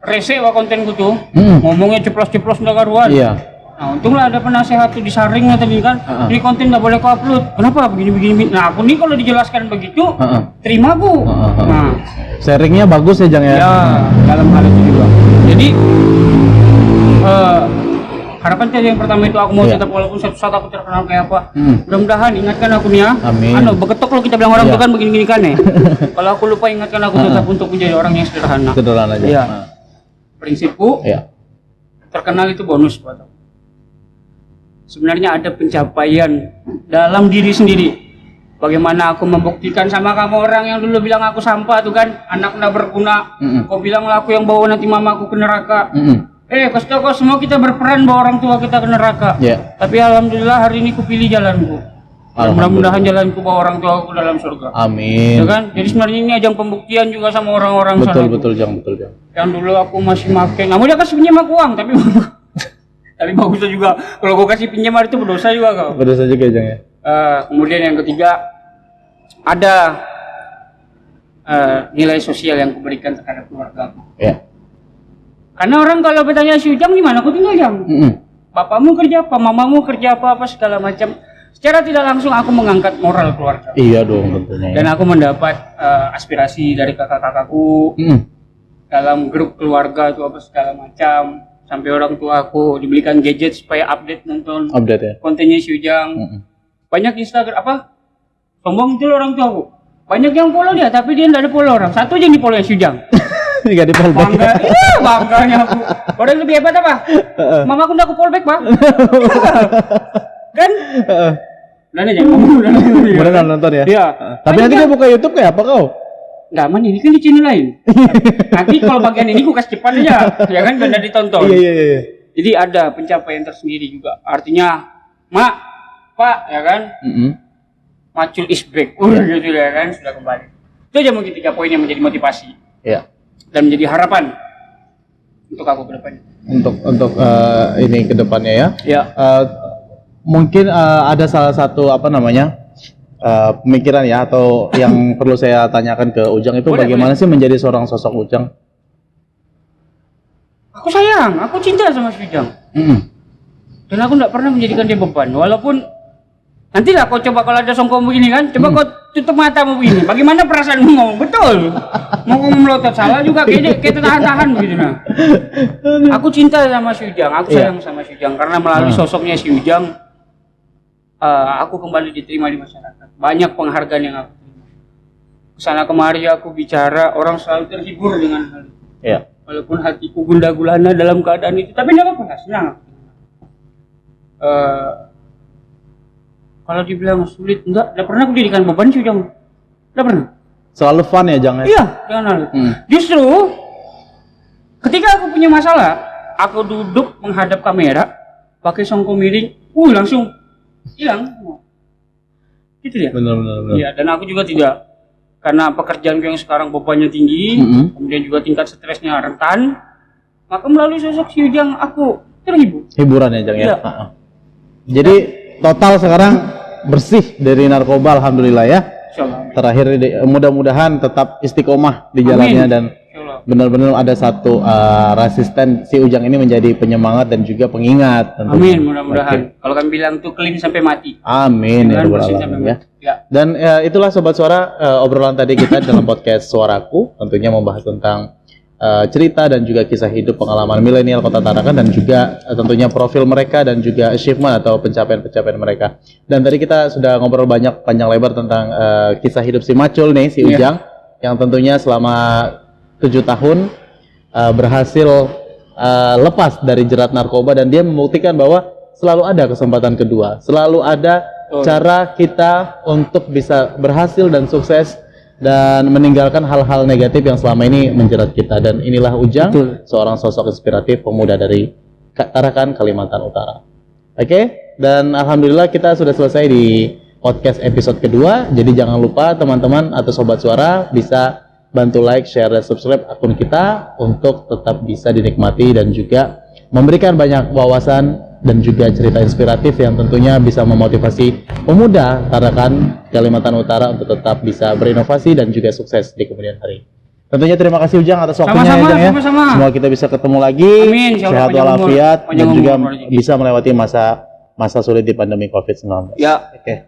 rese wa kontenku tuh, ngomongnya ceplos-ceplos nggak karuan. Iya. Nah, untunglah ada penasehat tuh disaring tadi kan. Ini konten nggak boleh kau upload. Kenapa? Begini-begini. Nah, aku nih kalau dijelaskan begitu, terima bu. Nah, sharingnya bagus ya Jang ya. Ya, dalam hal itu juga. Jadi harapan tadi yang pertama itu aku mau tetap walaupun suatu saat aku terkenal kayak apa. Mudah-mudahan ingatkan aku nih ya. Amin. Beketok lo kita bilang orang tuh kan begini-gini kan ya. Kalau aku lupa ingatkan aku tetap untuk menjadi orang yang sederhana. Sederhana aja. Iya. Prinsipku, terkenal itu bonus buat aku. Sebenarnya ada pencapaian dalam diri sendiri. Bagaimana aku membuktikan sama kamu orang yang dulu bilang aku sampah tuh kan, anak nggak berguna. Kau bilang lah aku yang bawa nanti mamaku ke neraka. Kasih tau kau semua kita berperan bawa orang tua kita ke neraka. Tapi alhamdulillah hari ini kupilih jalanku. Mudah-mudahan jalanku bawa orang tua aku dalam surga. Amin. Ya kan? Jadi sebenarnya ini ajang pembuktian juga sama orang-orang sana. Betul Jang. Yang dulu aku masih makin, namun dia kasih pinjam aku uang, tapi tapi bagusnya juga kalau kau kasih pinjam itu berdosa juga kau. Berdosa juga Jang ya. Kemudian yang ketiga ada nilai sosial yang kuberikan terhadap keluarga aku. Iya. Karena orang kalau bertanya si Ujang gimana, aku tinggal Jang. Bapakmu kerja apa, mamamu kerja apa segala macam. Secara tidak langsung aku mengangkat moral keluarga. Iya dong tentunya. Dan aku mendapat aspirasi dari kakak-kakakku dalam grup keluarga itu apa segala macam. Sampai orang tua aku dibelikan gadget supaya update nonton kontennya si Ujang. Banyak Instagram sombong itu orang tua aku. Banyak yang follow dia tapi dia tidak ada follow orang. Satu aja yang di follow si Ujang. Enggak di follow back. Bangganya aku. Orang lebih hebat apa? Mama aku udah aku follow back, Bang. Kan? Dan aja kamu udah nonton ya? Iya. Tapi nanti dia buka YouTube kayak apa kau? Nggak aman, ini kan di channel lain. Nanti kalau bagian ini aku kasih cepat aja, ya kan gak ditonton. Iya. Jadi ada pencapaian tersendiri juga. Artinya, Mak, Pak, ya kan? Macul is back. Gitu ya kan, sudah kembali. Itu aja mungkin 3 poin yang menjadi motivasi. Iya. Dan menjadi harapan untuk aku ke depannya. Untuk ini ke depannya ya. Iya. Mungkin ada salah satu pemikiran ya atau yang perlu saya tanyakan ke Ujang itu bagaimana sih menjadi seorang sosok Ujang? Aku sayang, aku cinta sama si Ujang. Dan aku nggak pernah menjadikan dia beban. Walaupun nantilah kau coba kalau ada songkong begini kan, coba kau tutup matamu begini. Bagaimana perasaanmu ngomong? Betul. Mau ngomong melotot salah juga kayak tahan-tahan begitu nah. Aku cinta sama si Ujang, aku sayang sama si Ujang karena melalui sosoknya si Ujang aku kembali diterima di masyarakat. Banyak penghargaan yang aku terima. Kesana kemari aku bicara, orang selalu terhibur dengan hal itu. Iya. Walaupun hatiku gundah gulana dalam keadaan itu, tapi enggak apa-apa, senang. Kalau dibilang sulit, enggak pernah aku jadikan beban sih, Ujang. Enggak pernah. Selalu fun ya, Jang? Iya, jangan hal. Justru ketika aku punya masalah, aku duduk menghadap kamera, pakai songkok miring, langsung hilang. Gitu ya. Benar. Iya, dan aku juga tidak, karena pekerjaanku yang sekarang bebannya tinggi, kemudian juga tingkat stresnya rentan, maka melalui sosok si Ujang aku terhibur. Hiburan ya, Jang ya. Iya. Jadi total sekarang bersih dari narkoba, alhamdulillah ya. Insyaallah. Terakhir mudah-mudahan tetap istiqomah di jalannya. Amin. Dan Insyaallah. benar-benar ada satu resisten si Ujang ini menjadi penyemangat dan juga pengingat tentunya. Amin, mudah-mudahan. Kalau kami bilang tuh clean sampai mati. Amin ya Jangan rabbal bersih alamin sampai ya. mati. Ya. Dan itulah Sobat Suara obrolan tadi kita dalam podcast Suaraku, tentunya membahas tentang cerita dan juga kisah hidup pengalaman milenial Kota Tarakan dan juga tentunya profil mereka dan juga achievement atau pencapaian-pencapaian mereka. Dan tadi kita sudah ngobrol banyak panjang lebar tentang kisah hidup si Macul nih, si Ujang, yang tentunya selama 7 tahun berhasil lepas dari jerat narkoba, dan dia membuktikan bahwa selalu ada kesempatan kedua, selalu ada cara kita untuk bisa berhasil dan sukses dan meninggalkan hal-hal negatif yang selama ini menjerat kita. Dan inilah Ujang, seorang sosok inspiratif pemuda dari Tarakan, Kalimantan Utara. Oke, dan alhamdulillah kita sudah selesai di podcast episode kedua. Jadi jangan lupa teman-teman atau Sobat Suara bisa bantu like, share, dan subscribe akun kita untuk tetap bisa dinikmati dan juga memberikan banyak wawasan dan juga cerita inspiratif yang tentunya bisa memotivasi pemuda Tarakan, Kalimantan Utara untuk tetap bisa berinovasi dan juga sukses di kemudian hari. Tentunya terima kasih Ujang atas waktunya ya, Jang ya. Sama-sama. Semoga kita bisa ketemu lagi. Amin, sehat walafiat dan juga bisa melewati masa sulit di pandemi COVID-19. Ya. Oke.